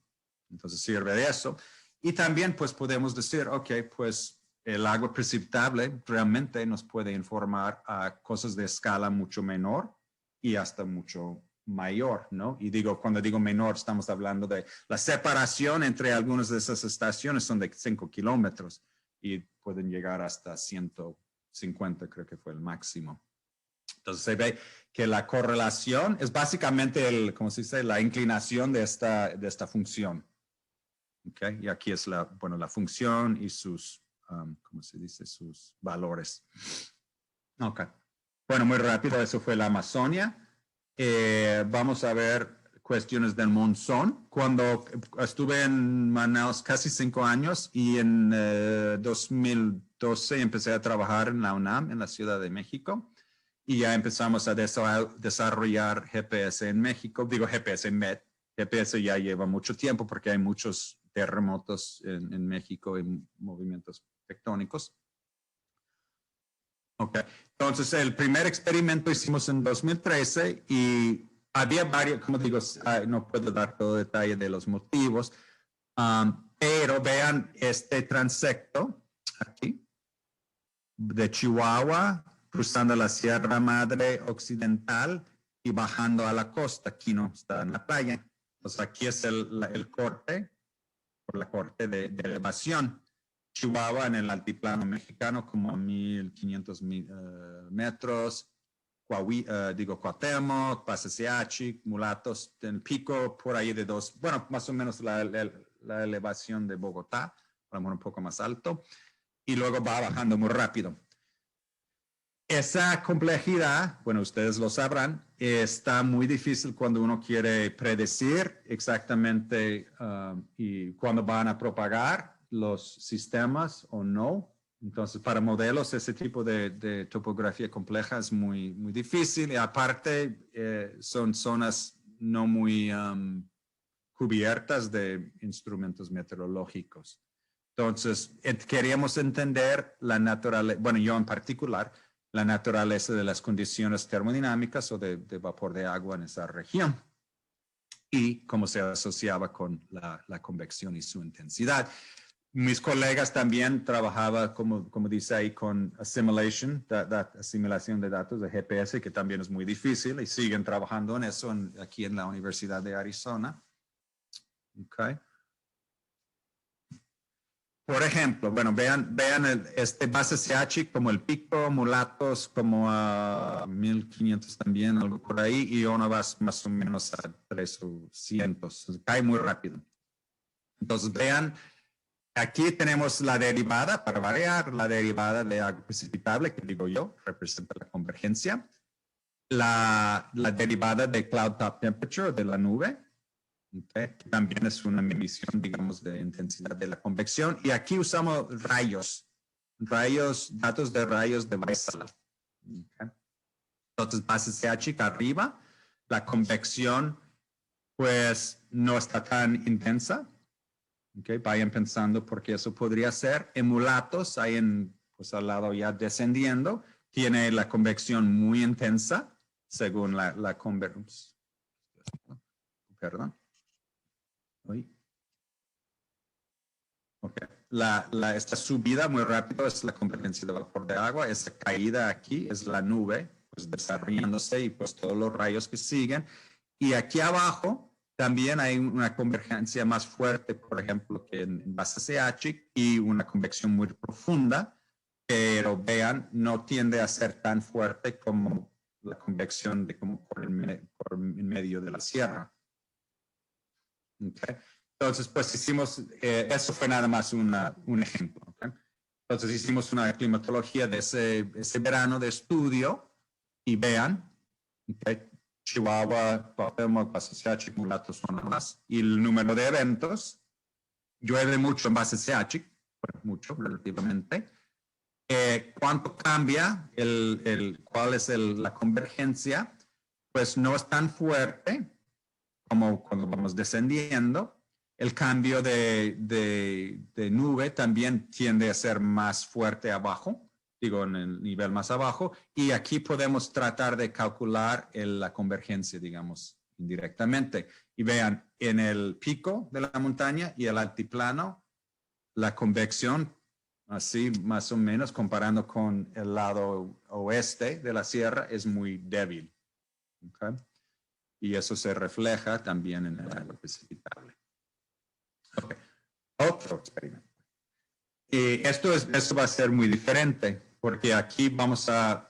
Entonces, sirve de eso. Y también, pues, podemos decir, ok, pues, el agua precipitable realmente nos puede informar a cosas de escala mucho menor y hasta mucho mayor, ¿no? Y cuando digo menor, estamos hablando de la separación entre algunas de esas estaciones son de 5 kilómetros y pueden llegar hasta 150, creo que fue el máximo. Entonces se ve que la correlación es básicamente ¿cómo se dice? La inclinación de esta función. Okay. Y aquí es la función y sus, ¿cómo se dice? Sus valores. Ok. Bueno, muy rápido, eso fue la Amazonia. Vamos a ver cuestiones del monzón. Cuando estuve en Manaus casi 5 años y en 2012 empecé a trabajar en la UNAM, en la Ciudad de México. Y ya empezamos a desarrollar GPS en México. Digo GPS en MED. GPS ya lleva mucho tiempo porque hay muchos terremotos en México y movimientos tectónicos. Ok, entonces el primer experimento hicimos en 2013 y había varios, como digo, no puedo dar todo detalle de los motivos, pero vean este transecto aquí de Chihuahua, cruzando la Sierra Madre Occidental y bajando a la costa. Aquí no está en la playa. Entonces aquí es el corte, por la corte de elevación. Chihuahua en el altiplano mexicano como a 1500 metros, Cuauhtémoc, Pasaseachic, Mulatos, en Pico, por ahí de bueno, más o menos la elevación de Bogotá, a lo mejor un poco más alto, y luego va bajando muy rápido. Esa complejidad, bueno, ustedes lo sabrán, está muy difícil cuando uno quiere predecir exactamente y cuándo van a propagar los sistemas o no. Entonces, para modelos, ese tipo de topografía compleja es muy difícil y aparte son zonas no muy cubiertas de instrumentos meteorológicos. Entonces, queríamos entender la naturaleza, bueno, yo en particular, la naturaleza de las condiciones termodinámicas o de vapor de agua en esa región y cómo se asociaba con la convección y su intensidad. Mis colegas también trabajaban, como dice ahí, con assimilation, asimilación de datos de GPS, que también es muy difícil y siguen trabajando en eso aquí en la Universidad de Arizona. Okay. Por ejemplo, bueno, vean este Pasaseachic como el Pico, Mulatos como a 1500 también, algo por ahí, y uno va más o menos a 300. Cae muy rápido. Entonces, vean, aquí tenemos la derivada, para variar, la derivada de agua precipitable, que digo yo, representa la convergencia. La derivada de cloud top temperature, de la nube, okay, que también es una medición, digamos, de intensidad de la convección. Y aquí usamos datos de rayos de Weissala. Okay. Entonces, Pasaseachic arriba, la convección, pues, no está tan intensa. Okay, vayan pensando porque eso podría ser. En Mulatos, ahí pues al lado ya descendiendo, tiene la convección muy intensa, según la convección. Perdón. Okay. Esta subida muy rápido es la convergencia de vapor de agua. Esta caída aquí es la nube, pues desarrollándose y pues todos los rayos que siguen. Y aquí abajo también hay una convergencia más fuerte, por ejemplo, que en Pasaseachic y una convección muy profunda, pero vean, no tiende a ser tan fuerte como la convección de como por en medio de la sierra. Okay. Entonces, pues hicimos, eso fue nada más un ejemplo. Okay. Entonces hicimos una climatología de ese verano de estudio y vean, okay, Chihuahua, Cuauhtémoc, Pasaseachic, Mulatos son más. Y el número de eventos, llueve mucho en Pasaseachic, mucho relativamente. ¿Cuánto cambia? ¿Cuál es la convergencia? Pues no es tan fuerte como cuando vamos descendiendo. El cambio de nube también tiende a ser más fuerte abajo, digo, en el nivel más abajo, y aquí podemos tratar de calcular la convergencia, digamos, indirectamente. Y vean, en el pico de la montaña y el altiplano, la convección, así más o menos, comparando con el lado oeste de la sierra, es muy débil. Okay. Y eso se refleja también en el agua precipitable. Okay. Otro experimento. Y esto va a ser muy diferente, porque aquí vamos a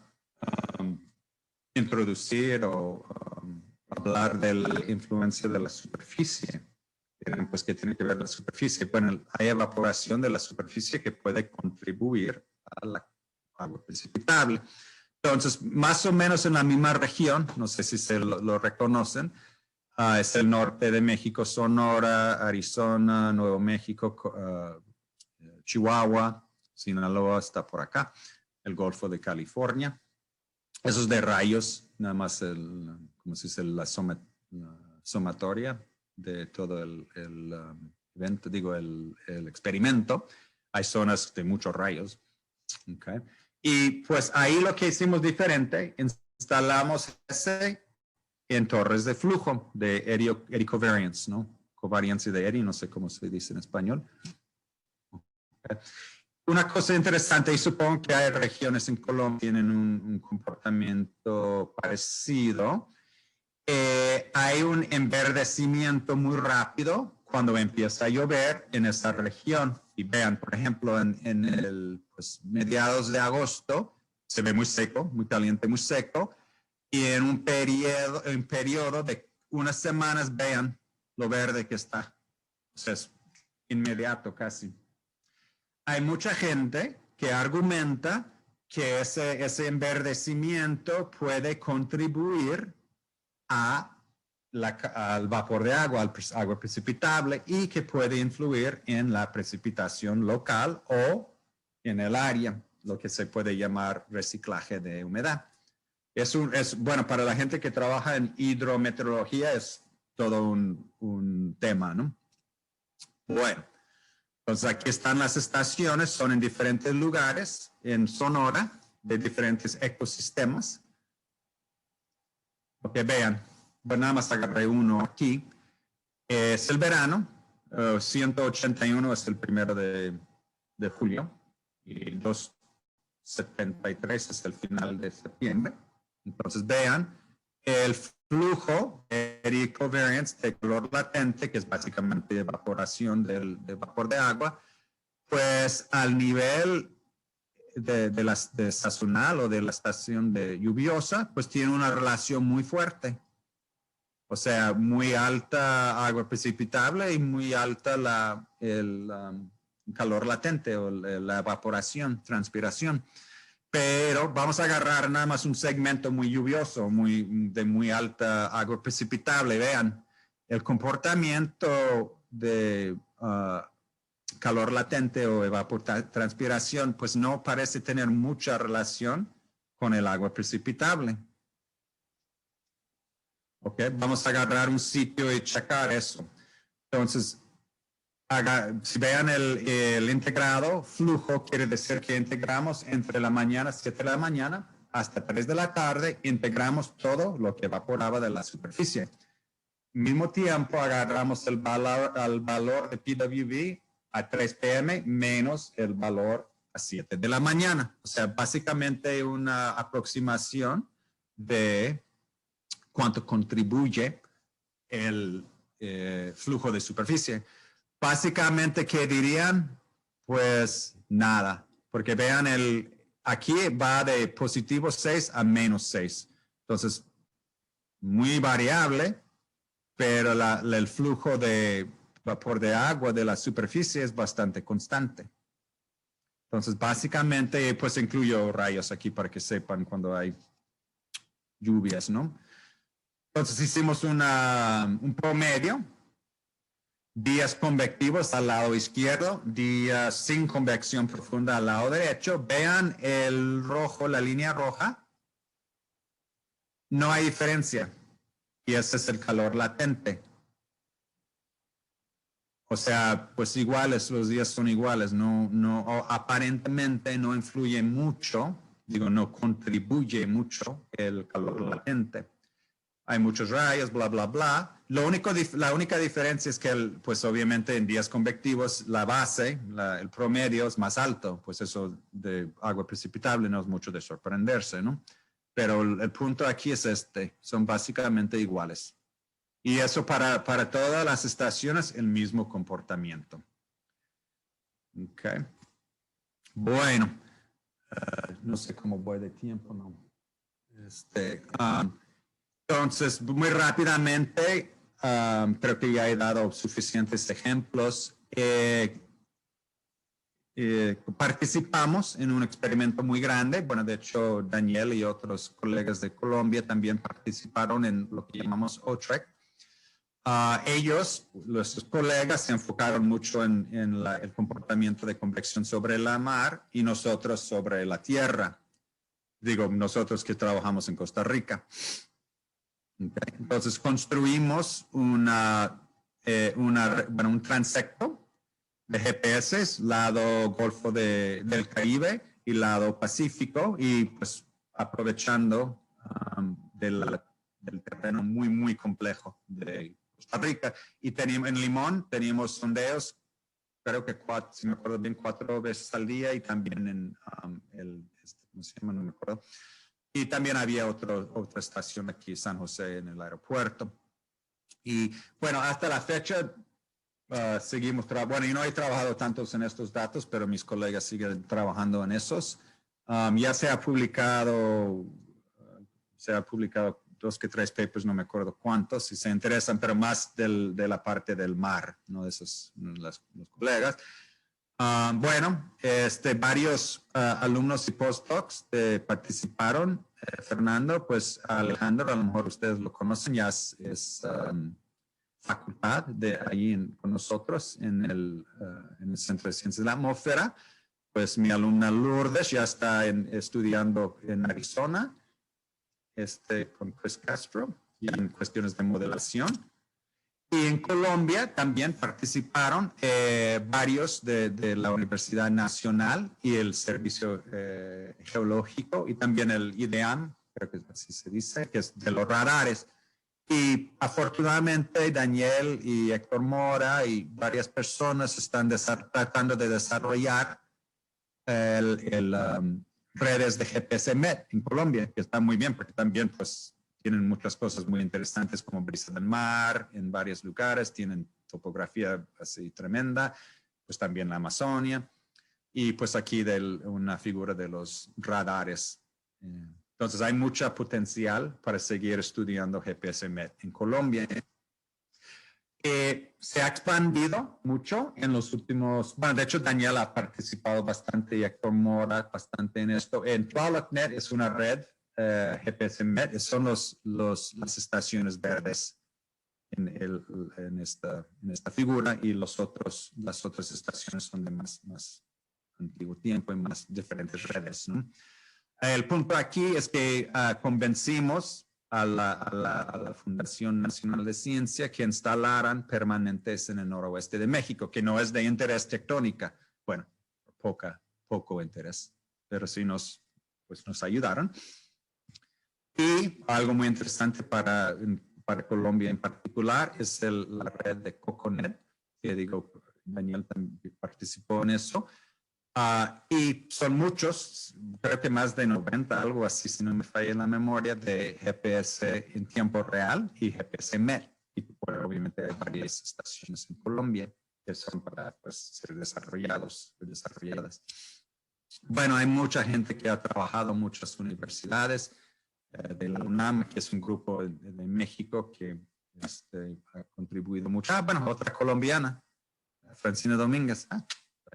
introducir o hablar de la influencia de la superficie. Pues, ¿qué tiene que ver la superficie? Bueno, hay evaporación de la superficie que puede contribuir a la agua precipitable. Entonces, más o menos en la misma región, no sé si se lo reconocen, es el norte de México, Sonora, Arizona, Nuevo México, Chihuahua, Sinaloa está por acá, el Golfo de California. Esos de rayos, nada más ¿cómo se dice? La sumatoria de todo el evento, digo, el experimento. Hay zonas de muchos rayos. Okay. Y pues ahí lo que hicimos diferente, instalamos ese en torres de flujo de eddy covariance, ¿no? Covariancia de eddy, no sé cómo se dice en español. Okay. Una cosa interesante, y supongo que hay regiones en Colombia que tienen un comportamiento parecido. Hay un enverdecimiento muy rápido cuando empieza a llover en esa región. Y vean, por ejemplo, en el mediados de agosto, se ve muy seco, muy caliente, muy seco. y en un periodo de unas semanas vean lo verde que está. O sea, es inmediato casi. Hay mucha gente que argumenta que ese enverdecimiento puede contribuir al vapor de agua, al agua precipitable, y que puede influir en la precipitación local o en el área, lo que se puede llamar reciclaje de humedad. Bueno, para la gente que trabaja en hidrometeorología es todo un tema, ¿no? Bueno, entonces aquí están las estaciones, son en diferentes lugares en Sonora, de diferentes ecosistemas. Ok, vean, bueno, nada más agarré uno aquí. Es el verano, 181 es el 1 de julio y 273 es el final de septiembre. Entonces vean el flujo de covariance de calor latente, que es básicamente evaporación del vapor de agua, pues al nivel de sazonal o de la estación de lluviosa, pues tiene una relación muy fuerte. O sea, muy alta agua precipitable y muy alta el calor latente o la evaporación, transpiración. Pero vamos a agarrar nada más un segmento muy lluvioso, de muy alta agua precipitable. Vean, el comportamiento de calor latente o evapotranspiración, pues no parece tener mucha relación con el agua precipitable. Ok, vamos a agarrar un sitio y checar eso. Entonces, si vean el integrado, flujo quiere decir que integramos entre la mañana, 7 de la mañana, hasta 3 de la tarde, integramos todo lo que evaporaba de la superficie. Al mismo tiempo, agarramos el valor de PWV a 3 p.m. menos el valor a 7 de la mañana. O sea, básicamente una aproximación de cuánto contribuye el flujo de superficie. Básicamente, ¿qué dirían? Pues nada, porque vean, aquí va de positivo 6 a menos 6. Entonces, muy variable, pero el flujo de vapor de agua de la superficie es bastante constante. Entonces, básicamente, pues incluyo rayos aquí para que sepan cuando hay lluvias, ¿no? Entonces, hicimos un promedio. Días convectivos al lado izquierdo, días sin convección profunda al lado derecho. Vean el rojo, la línea roja. No hay diferencia. Y ese es el calor latente. O sea, pues iguales, los días son iguales. Aparentemente no influye mucho, no contribuye mucho el calor latente. Hay muchos rayos, bla, bla, bla. La única diferencia es que, pues obviamente en días convectivos, la base, el promedio es más alto. Pues eso de agua precipitable no es mucho de sorprenderse, ¿no? Pero el punto aquí es son básicamente iguales. Y eso para todas las estaciones, el mismo comportamiento. Ok. Bueno, no sé cómo voy de tiempo, ¿no? Entonces, muy rápidamente, creo que ya he dado suficientes ejemplos. Participamos en un experimento muy grande. Bueno, de hecho, Daniel y otros colegas de Colombia también participaron en lo que llamamos OTREC. Nuestros colegas, se enfocaron mucho en el comportamiento de convección sobre la mar y nosotros sobre la tierra. Digo, nosotros que trabajamos en Costa Rica. Okay. Entonces construimos un transecto de GPS, lado Golfo del Caribe y lado Pacífico, y pues aprovechando del terreno muy, muy complejo de Costa Rica. Y en Limón teníamos sondeos, creo que si me acuerdo bien, 4 veces al día, y también en ¿cómo se llama? No me acuerdo. Y también había otra estación aquí, San José, en el aeropuerto. Y bueno, hasta la fecha seguimos trabajando. Bueno, yo no he trabajado tantos en estos datos, pero mis colegas siguen trabajando en esos. Ya se ha publicado se ha publicado 2 que 3 papers, no me acuerdo cuántos, si se interesan, pero más de la parte del mar, ¿no? De esos, los colegas. Bueno, varios alumnos y postdocs participaron. Fernando, pues Alejandro, a lo mejor ustedes lo conocen, ya es facultad de ahí con nosotros en el Centro de Ciencias de la Atmósfera. Pues mi alumna Lourdes ya está estudiando en Arizona, con Chris Castro, y en cuestiones de modelación. Y en Colombia también participaron varios de la Universidad Nacional y el Servicio Geológico y también el IDEAM, creo que así se dice, que es de los radares. Y afortunadamente Daniel y Héctor Mora y varias personas están tratando de desarrollar redes de GPS-MET en Colombia, que está muy bien porque también pues tienen muchas cosas muy interesantes como brisa del mar en varios lugares, tienen topografía así tremenda, pues también la Amazonia y pues aquí una figura de los radares. Entonces hay mucho potencial para seguir estudiando GPS-MET en Colombia. Se ha expandido mucho en los últimos, bueno, de hecho Daniel ha participado bastante y Héctor Mora bastante en esto. En TwiliGhtNet es una red GPS-MET, son las estaciones verdes en esta figura y las otras estaciones son de más antiguo tiempo y más diferentes redes, ¿no? El punto aquí es que convencimos a la Fundación Nacional de Ciencia que instalaran permanentes en el noroeste de México, que no es de interés tectónica. Bueno, poco interés, pero sí nos ayudaron. Y algo muy interesante para Colombia en particular es la red de COCONET, que digo, Daniel también participó en eso. Y son muchos, creo que más de 90, algo así, si no me falla la memoria, de GPS en tiempo real y GPS-MET. Y bueno, obviamente hay varias estaciones en Colombia que son para ser desarrolladas. Bueno, hay mucha gente que ha trabajado, muchas universidades de la UNAM, que es un grupo de México que ha contribuido mucho. Bueno, otra colombiana, Francina Domínguez. Está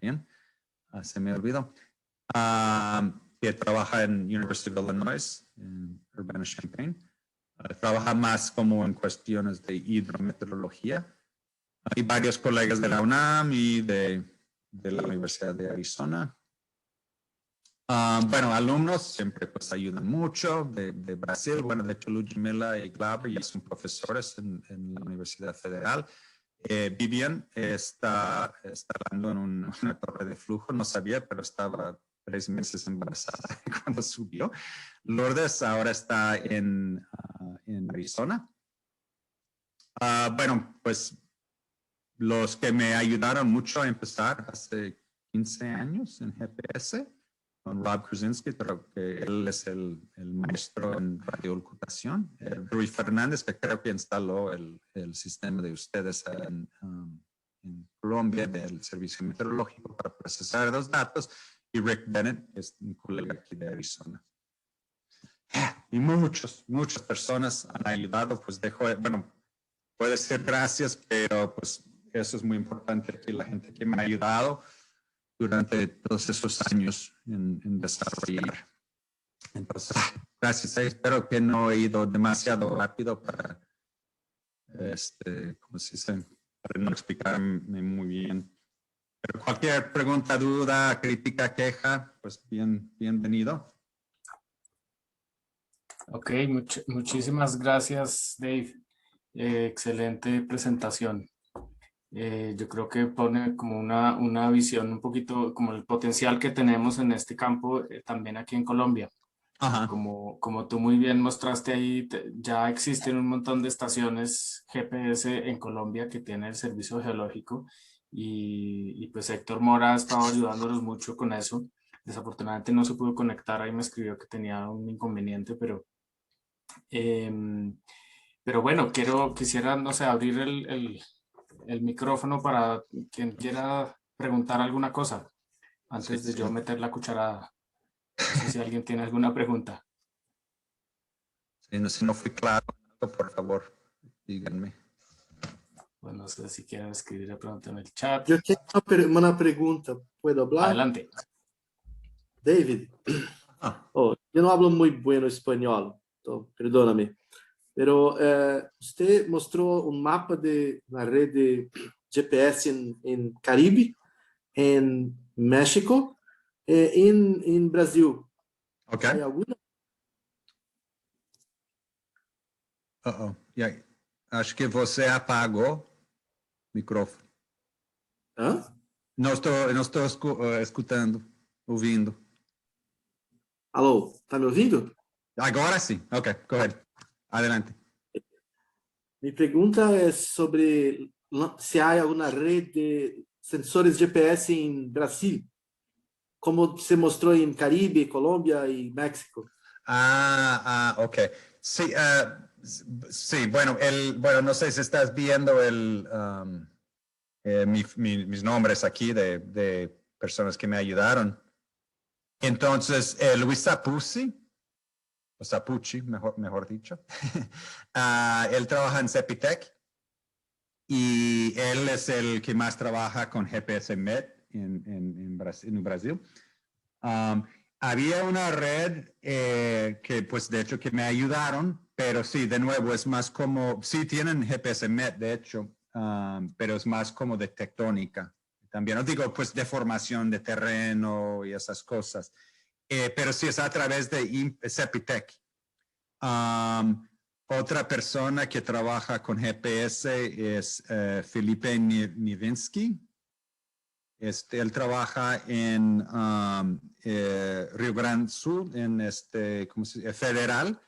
bien. Se me olvidó, que trabaja en University of Illinois, en Urbana-Champaign. Trabaja más como en cuestiones de hidrometeorología. Hay varios colegas de la UNAM y de la Universidad de Arizona. Bueno, alumnos siempre pues ayudan mucho de Brasil. Bueno, de hecho, Ludmila y Glauber ya son profesores en la Universidad Federal. Vivian está dando en una torre de flujo, no sabía, pero estaba 3 meses embarazada cuando subió. Lourdes ahora está en Arizona. Bueno, pues los que me ayudaron mucho a empezar hace 15 años en GPS, con Rob Krasinski, pero que él es el maestro en radioocultación. Rui Fernández, que creo que instaló el sistema de ustedes en Colombia del Servicio Meteorológico para procesar los datos, y Rick Bennett, que es un colega aquí de Arizona. Y muchas personas han ayudado, pues bueno, puede ser gracias, pero pues eso es muy importante aquí, la gente que me ha ayudado durante todos esos años en desarrollar. Entonces, gracias. Espero que no he ido demasiado rápido para, ¿cómo se dice? Para no explicarme muy bien. Pero cualquier pregunta, duda, crítica, queja, pues bienvenido. Ok, muchísimas gracias, Dave. Excelente presentación. Yo creo que pone como una visión un poquito como el potencial que tenemos en este campo también aquí en Colombia. Ajá. Como tú muy bien mostraste ahí, ya existen un montón de estaciones GPS en Colombia que tiene el servicio geológico y pues Héctor Mora ha estado ayudándonos mucho con eso. Desafortunadamente no se pudo conectar, ahí me escribió que tenía un inconveniente, pero bueno, quisiera, no sé, abrir el micrófono para quien quiera preguntar alguna cosa antes de yo meter la cucharada. No sé si alguien tiene alguna pregunta. Si no fui claro, por favor, díganme. Pues no sé si quieren escribir de pronto en el chat. Yo tengo una pregunta. ¿Puedo hablar? Adelante. David, yo no hablo muy bueno español, perdóname, pero usted mostró un mapa de una red de GPS en Caribe, en México, en Brasil. Ok. ¿Hay alguna? Yeah. Acho que você apagou o microfone. ¿Ah? Não estou escutando, ouvindo. Alô, tá me ouvindo? Agora sim. Ok, correto. Adelante. Mi pregunta es sobre si hay alguna red de sensores GPS en Brasil, como se mostró en Caribe, Colombia y México. Ok. Sí, sí, bueno, no sé si estás viendo mis nombres aquí de personas que me ayudaron. Entonces, Luis Sapucci, o Sapucci, mejor dicho, él trabaja en Cepitec y él es el que más trabaja con GPS Med en Brasil. Había una red que, pues, de hecho, que me ayudaron, pero sí, de nuevo, es más como, sí tienen GPS Med, de hecho, pero es más como de tectónica. También, os digo, pues, de formación de terreno y esas cosas. Pero sí es a través de Cepitec. Otra persona que trabaja con GPS es Felipe Nivinsky. Él trabaja en Río Grande Sur, en Federal,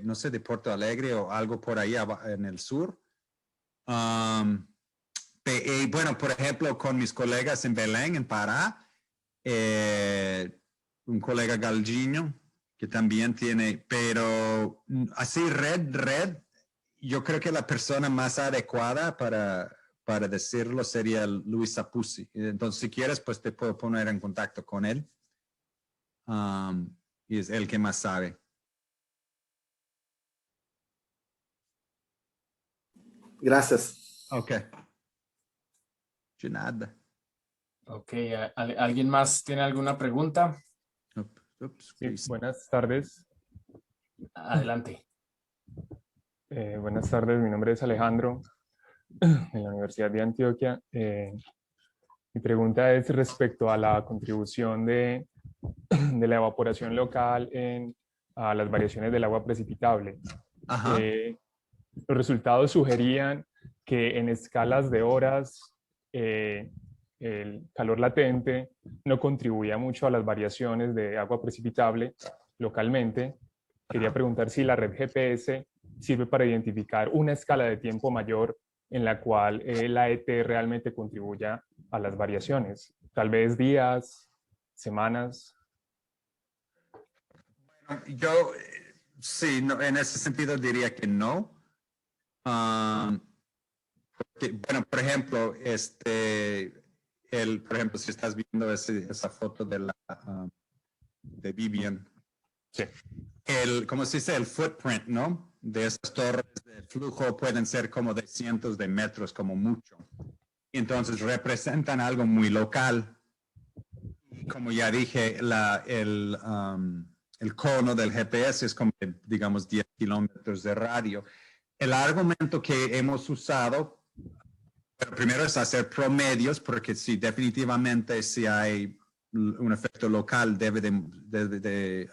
no sé, de Porto Alegre o algo por ahí en el sur. Y bueno, por ejemplo, con mis colegas en Belén, en Pará, un colega Galginho, que también tiene, pero así red, yo creo que la persona más adecuada para decirlo sería Luis Sapucci. Entonces, si quieres, pues te puedo poner en contacto con él. Y es el que más sabe. Gracias. Ok. De nada. Ok, ¿alguien más tiene alguna pregunta? Sí, buenas tardes. Adelante. Buenas tardes, mi nombre es Alejandro, de la Universidad de Antioquia. Mi pregunta es respecto a la contribución de la evaporación local a las variaciones del agua precipitable. Los resultados sugerían que en escalas de horas el calor latente no contribuía mucho a las variaciones de agua precipitable localmente. Quería preguntar si la red GPS sirve para identificar una escala de tiempo mayor en la cual la ET realmente contribuya a las variaciones. Tal vez días, semanas. Bueno, yo sí, no, en ese sentido diría que no. Bueno, por ejemplo, por ejemplo, si estás viendo esa foto de Vivian, Sí. ¿cómo se dice? El footprint, ¿no? De esas torres de flujo pueden ser como de cientos de metros, como mucho. Entonces representan algo muy local. Y como ya dije, el cono del GPS es como, digamos, 10 kilómetros de radio. El argumento que hemos usado, pero primero es hacer promedios, porque sí, definitivamente si hay un efecto local debe de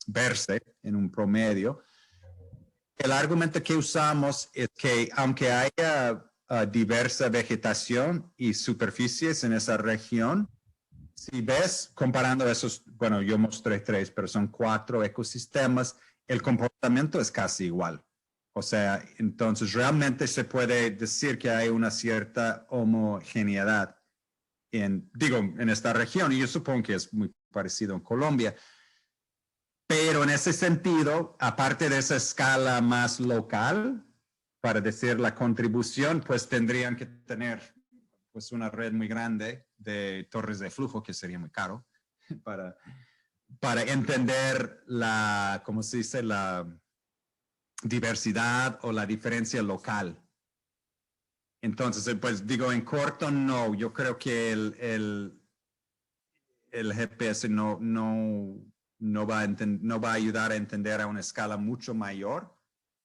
verse en un promedio. El argumento que usamos es que aunque haya diversa vegetación y superficies en esa región, si ves, comparando esos, bueno, yo mostré 3, pero son 4 ecosistemas, el comportamiento es casi igual. O sea, entonces realmente se puede decir que hay una cierta homogeneidad en esta región, y yo supongo que es muy parecido en Colombia. Pero en ese sentido, aparte de esa escala más local, para decir la contribución, pues tendrían que tener pues una red muy grande de torres de flujo, que sería muy caro, para entender ¿cómo se dice? diversidad o la diferencia local. Entonces, pues digo, en corto no, yo creo que el GPS no va a ayudar a entender a una escala mucho mayor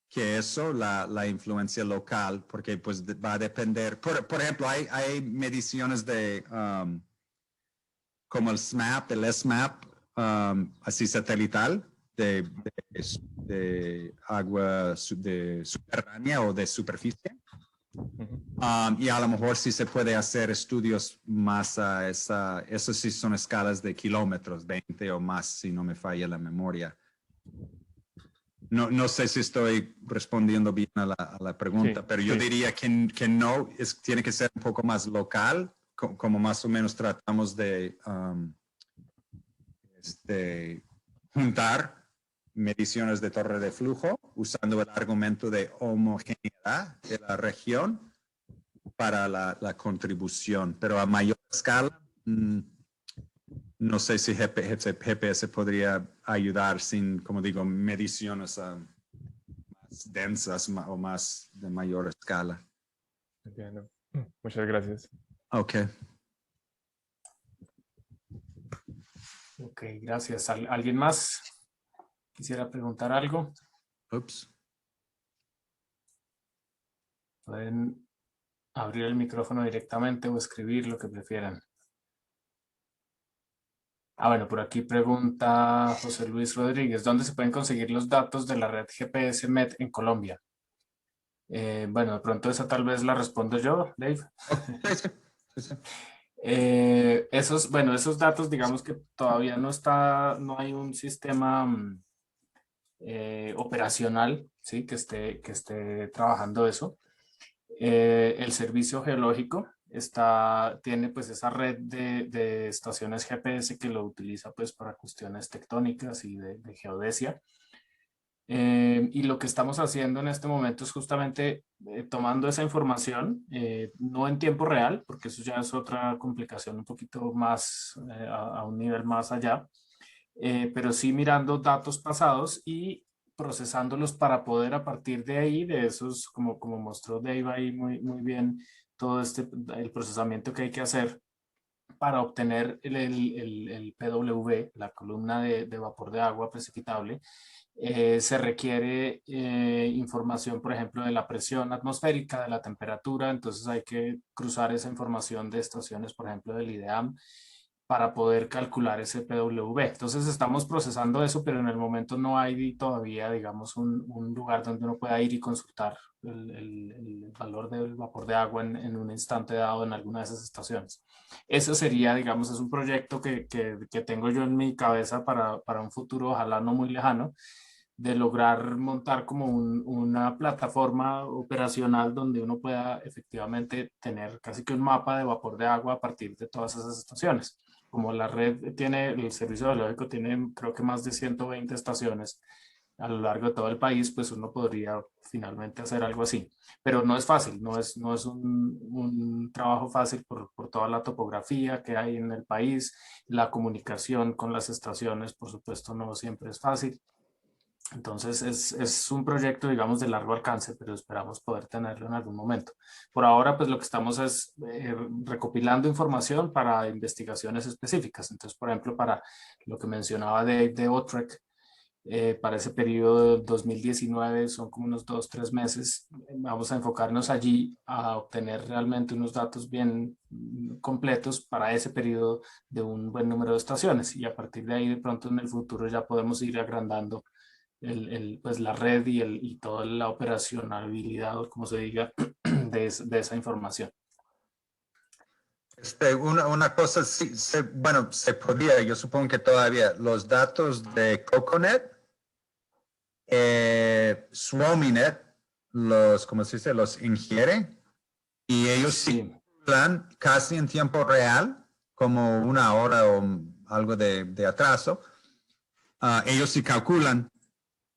que eso, la influencia local, porque pues va a depender, por ejemplo, hay mediciones de como el SMAP, el SMAP, así satelital, de agua de subterránea o de superficie. Y a lo mejor sí se puede hacer estudios más a eso sí son escalas de kilómetros, 20 o más, si no me falla la memoria. No sé si estoy respondiendo bien a la pregunta, Sí, pero yo sí. diría que no, tiene que ser un poco más local, como más o menos tratamos de juntar mediciones de torre de flujo usando el argumento de homogeneidad de la región para la contribución, pero a mayor escala no sé si GPS podría ayudar sin, como digo, mediciones más densas o más de mayor escala. Entiendo. Muchas gracias. Ok. Ok, gracias. ¿Alguien más quisiera preguntar algo? Ups. Pueden abrir el micrófono directamente o escribir lo que prefieran. Bueno, por aquí pregunta José Luis Rodríguez, ¿dónde se pueden conseguir los datos de la red GPS MED en Colombia? Bueno, de pronto esa tal vez la respondo yo, Dave. Sí. Esos datos, digamos que todavía no hay un sistema operacional, ¿sí? que esté trabajando eso. El servicio geológico tiene pues esa red de estaciones GPS que lo utiliza pues para cuestiones tectónicas y de geodesia. Y lo que estamos haciendo en este momento es justamente tomando esa información, no en tiempo real, porque eso ya es otra complicación un poquito más a un nivel más allá, pero sí mirando datos pasados y procesándolos para poder a partir de ahí, de esos, como mostró Dave ahí muy bien, todo el procesamiento que hay que hacer para obtener el PW, la columna de vapor de agua precipitable. Se requiere información, por ejemplo, de la presión atmosférica, de la temperatura, entonces hay que cruzar esa información de estaciones, por ejemplo, del IDEAM, para poder calcular ese PW. Entonces estamos procesando eso, pero en el momento no hay todavía, digamos, un lugar donde uno pueda ir y consultar el valor del vapor de agua en un instante dado en alguna de esas estaciones. Eso sería, digamos, es un proyecto que tengo yo en mi cabeza para un futuro, ojalá no muy lejano, de lograr montar como una plataforma operacional donde uno pueda efectivamente tener casi que un mapa de vapor de agua a partir de todas esas estaciones. Como la red tiene, el servicio geológico tiene creo que más de 120 estaciones a lo largo de todo el país, pues uno podría finalmente hacer algo así. Pero no es fácil, no es un trabajo fácil por toda la topografía que hay en el país, la comunicación con las estaciones, por supuesto, no siempre es fácil. Entonces es un proyecto, digamos, de largo alcance, pero esperamos poder tenerlo en algún momento. Por ahora, pues lo que estamos es recopilando información para investigaciones específicas. Entonces, por ejemplo, para lo que mencionaba de OTREC, para ese periodo 2019, son como unos 2-3 meses, vamos a enfocarnos allí a obtener realmente unos datos bien completos para ese periodo de un buen número de estaciones. Y a partir de ahí, de pronto en el futuro ya podemos ir agrandando pues la red y toda la operacionalidad, o como se diga, de esa información. Una cosa, sí, bueno, se podía, yo supongo que todavía, los datos de CocoNet, Swominet, ¿cómo se dice? Los ingiere y ellos sí dan casi en tiempo real, como una hora o algo de atraso. Ellos sí calculan.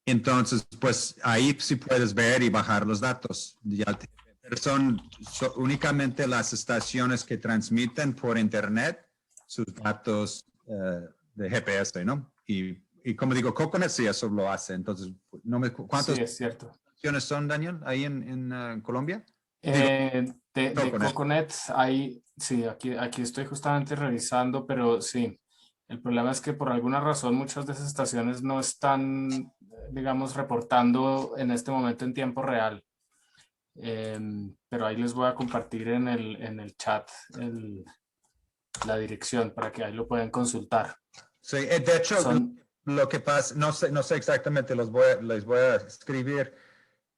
Entonces, pues ahí sí puedes ver y bajar los datos. Pero son únicamente las estaciones que transmiten por internet sus datos de GPS, ¿no? Y y como digo, Coconut sí, eso lo hace. Entonces, ¿cuántas Sí, es cierto. estaciones son, Daniel, ahí en Colombia? Digo, De Coconut. Coconut hay, sí, aquí estoy justamente revisando, pero sí, el problema es que por alguna razón muchas de esas estaciones no están, digamos, reportando en este momento en tiempo real. Pero ahí les voy a compartir en el chat la dirección para que ahí lo puedan consultar. Sí, de hecho, Son, lo que pasa, no sé exactamente, les voy a escribir,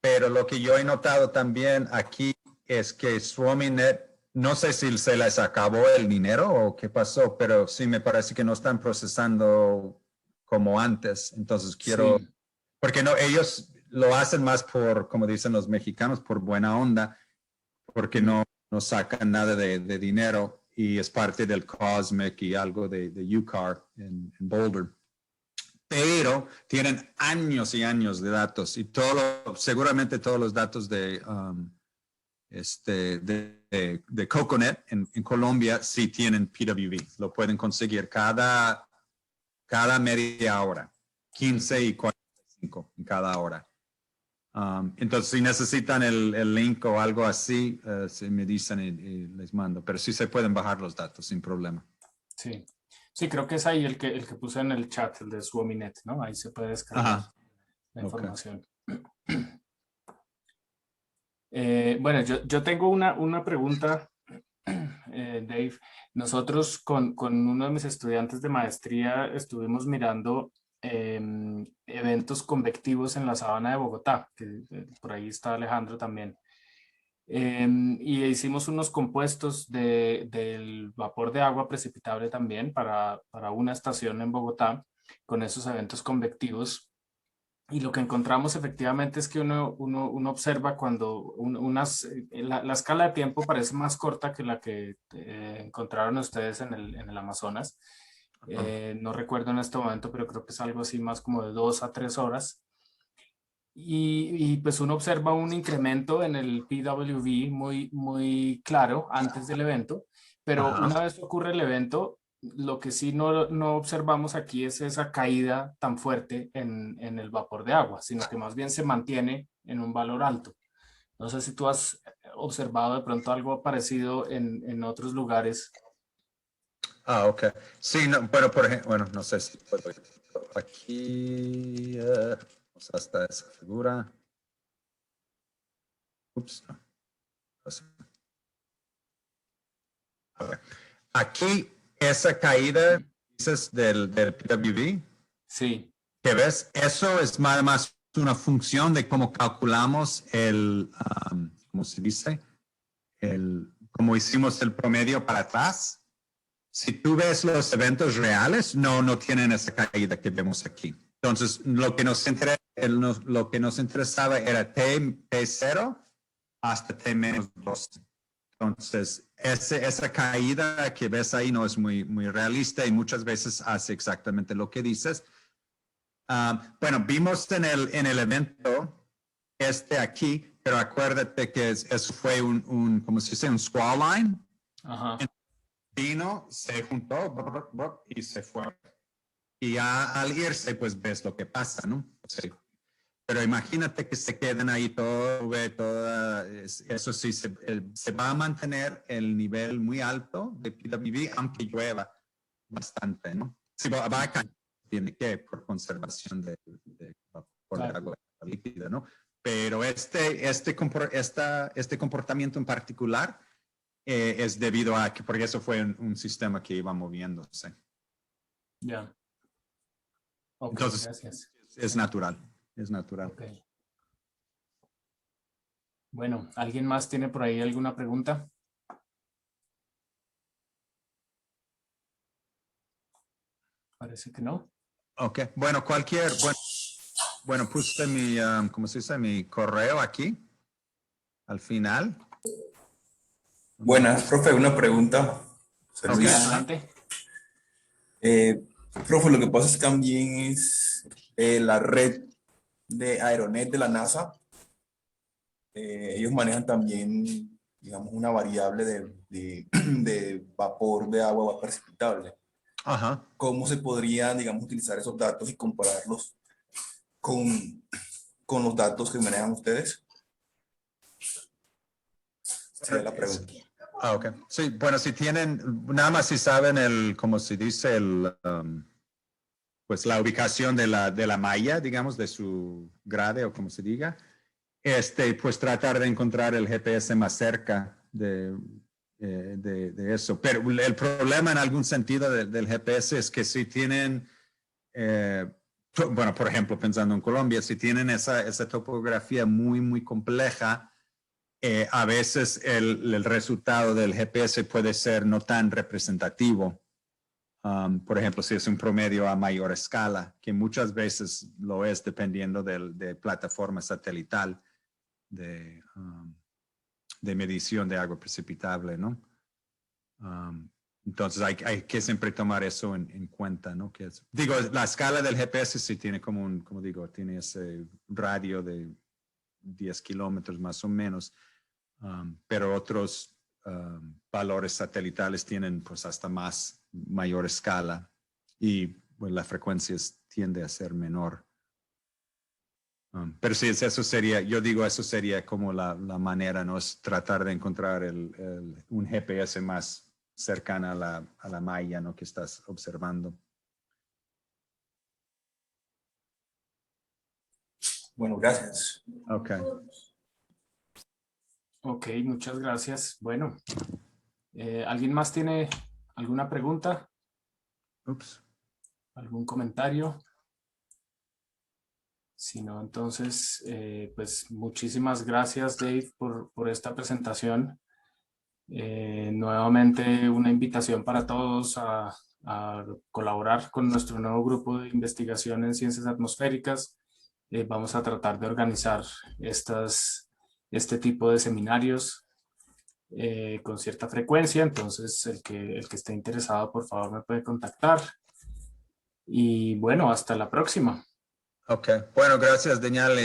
pero lo que yo he notado también aquí es que SuamiNet, no sé si se les acabó el dinero o qué pasó, pero sí me parece que no están procesando como antes. Entonces quiero, sí, porque no, ellos lo hacen más por, como dicen los mexicanos, por buena onda, porque no sacan nada de dinero y es parte del Cosmic y algo de UCAR en Boulder. Pero tienen años y años de datos y seguramente todos los datos de Coconut en Colombia sí tienen PWV. Lo pueden conseguir cada media hora, 15 y 45 en cada hora. Entonces, si necesitan el link o algo así, se me dicen y les mando. Pero sí se pueden bajar los datos sin problema. sí. Sí, creo que es ahí el que puse en el chat, el de SuamiNet, ¿no? Ahí se puede descargar Ajá. la Ok. información. Bueno, yo tengo una pregunta, Dave. Nosotros con uno de mis estudiantes de maestría estuvimos mirando eventos convectivos en la sabana de Bogotá, que por ahí está Alejandro también. Y hicimos unos compuestos del vapor de agua precipitable también para una estación en Bogotá con esos eventos convectivos. Y lo que encontramos efectivamente es que uno observa cuando la escala de tiempo parece más corta que la que encontraron ustedes en el Amazonas. No recuerdo en este momento, pero creo que es algo así más como de 2 a 3 horas. Y pues uno observa un incremento en el PWV muy claro antes del evento, pero Ajá. una vez ocurre el evento, lo que sí no observamos aquí es esa caída tan fuerte en el vapor de agua, sino que más bien se mantiene en un valor alto. No sé si tú has observado de pronto algo parecido en otros lugares. Ok. Sí, no, bueno, por ejemplo, bueno, no sé si puedo ir aquí. Vamos hasta esa figura. Ups, no. A ver. Aquí, esa caída, dices, del PWV, Sí, que ves, eso es más una función de cómo calculamos ¿cómo se dice? Cómo hicimos el promedio para atrás. Si tú ves los eventos reales, no tienen esa caída que vemos aquí. Entonces, lo que nos interesaba era T0 hasta T-2. Entonces, esa caída que ves ahí no es muy realista y muchas veces hace exactamente lo que dices. Bueno, vimos en el evento aquí, pero acuérdate que eso fue ¿cómo se dice? Un squall line. ajá, Vino, se juntó y se fue. Y ya al irse, pues ves lo que pasa, ¿no? Sí. Pero imagínate que se queden ahí eso sí, se va a mantener el nivel muy alto de PWV, aunque llueva bastante, ¿no? Sí, va a caer, tiene que, por conservación de vapor de agua líquida, ¿no? Pero este comportamiento en particular es debido a que, porque eso fue un sistema que iba moviéndose. ya. Ok, Entonces, gracias. es natural, es natural. Ok. Bueno, ¿alguien más tiene por ahí alguna pregunta? Parece que no. Ok, bueno, bueno, puse ¿cómo se dice? Mi correo aquí, al final. Buenas, profe, una pregunta. Ok. Sí, Servicio. adelante. Profe, lo que pasa es que también es la red de Aeronet de la NASA. Ellos manejan también, digamos, una variable de vapor de agua precipitable. Ajá. ¿Cómo se podrían, digamos, utilizar esos datos y compararlos con los datos que manejan ustedes? Esa es la pregunta. Ok. Sí, bueno, si tienen, nada más si saben como se dice, pues la ubicación de la malla, digamos, de su grade o como se diga, pues tratar de encontrar el GPS más cerca de eso. Pero el problema en algún sentido del GPS es que si tienen, bueno, por ejemplo, pensando en Colombia, si tienen esa topografía muy, muy compleja, a veces el resultado del GPS puede ser no tan representativo. Por ejemplo, si es un promedio a mayor escala, que muchas veces lo es dependiendo de plataforma satelital de medición de agua precipitable, ¿no? Entonces hay que siempre tomar eso en cuenta, ¿no? Digo, la escala del GPS sí tiene como digo, tiene ese radio de 10 kilómetros más o menos, pero otros valores satelitales tienen pues hasta mayor escala y pues, la frecuencia tiende a ser menor. Pero sí, eso sería, yo digo, eso sería como la manera, ¿no? Es tratar de encontrar un GPS más cercana a la malla, ¿no? Que estás observando. Bueno, gracias. Ok. Ok, muchas gracias. Bueno, ¿alguien más tiene alguna pregunta? Ups. ¿Algún comentario? Si no, entonces, pues muchísimas gracias, Dave, por esta presentación. Nuevamente una invitación para todos a colaborar con nuestro nuevo grupo de investigación en ciencias atmosféricas. Vamos a tratar de organizar este tipo de seminarios con cierta frecuencia, entonces el que esté interesado, por favor, me puede contactar. Y bueno, hasta la próxima. Ok, bueno, gracias, Daniel.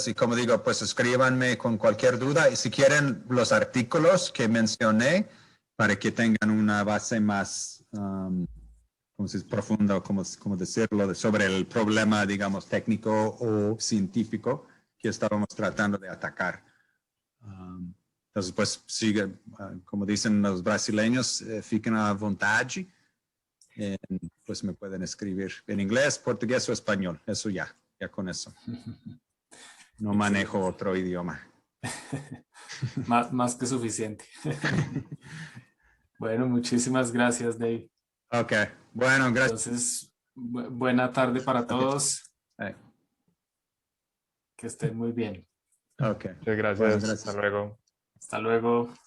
Y como digo, pues escríbanme con cualquier duda. Y si quieren los artículos que mencioné, para que tengan una base más como si es profunda, o como decirlo, sobre el problema, digamos, técnico o científico que estábamos tratando de atacar. Entonces, pues sigue, como dicen los brasileños, fiquen a vontade. Pues me pueden escribir en inglés, portugués o español. Eso ya con eso. No manejo otro idioma. Más que suficiente. Bueno, muchísimas gracias, Dave. Ok, bueno, gracias. Entonces, buena tarde para todos. Okay. Que estén muy bien. Ok. Muchas gracias. Bueno, gracias. Hasta luego. Hasta luego.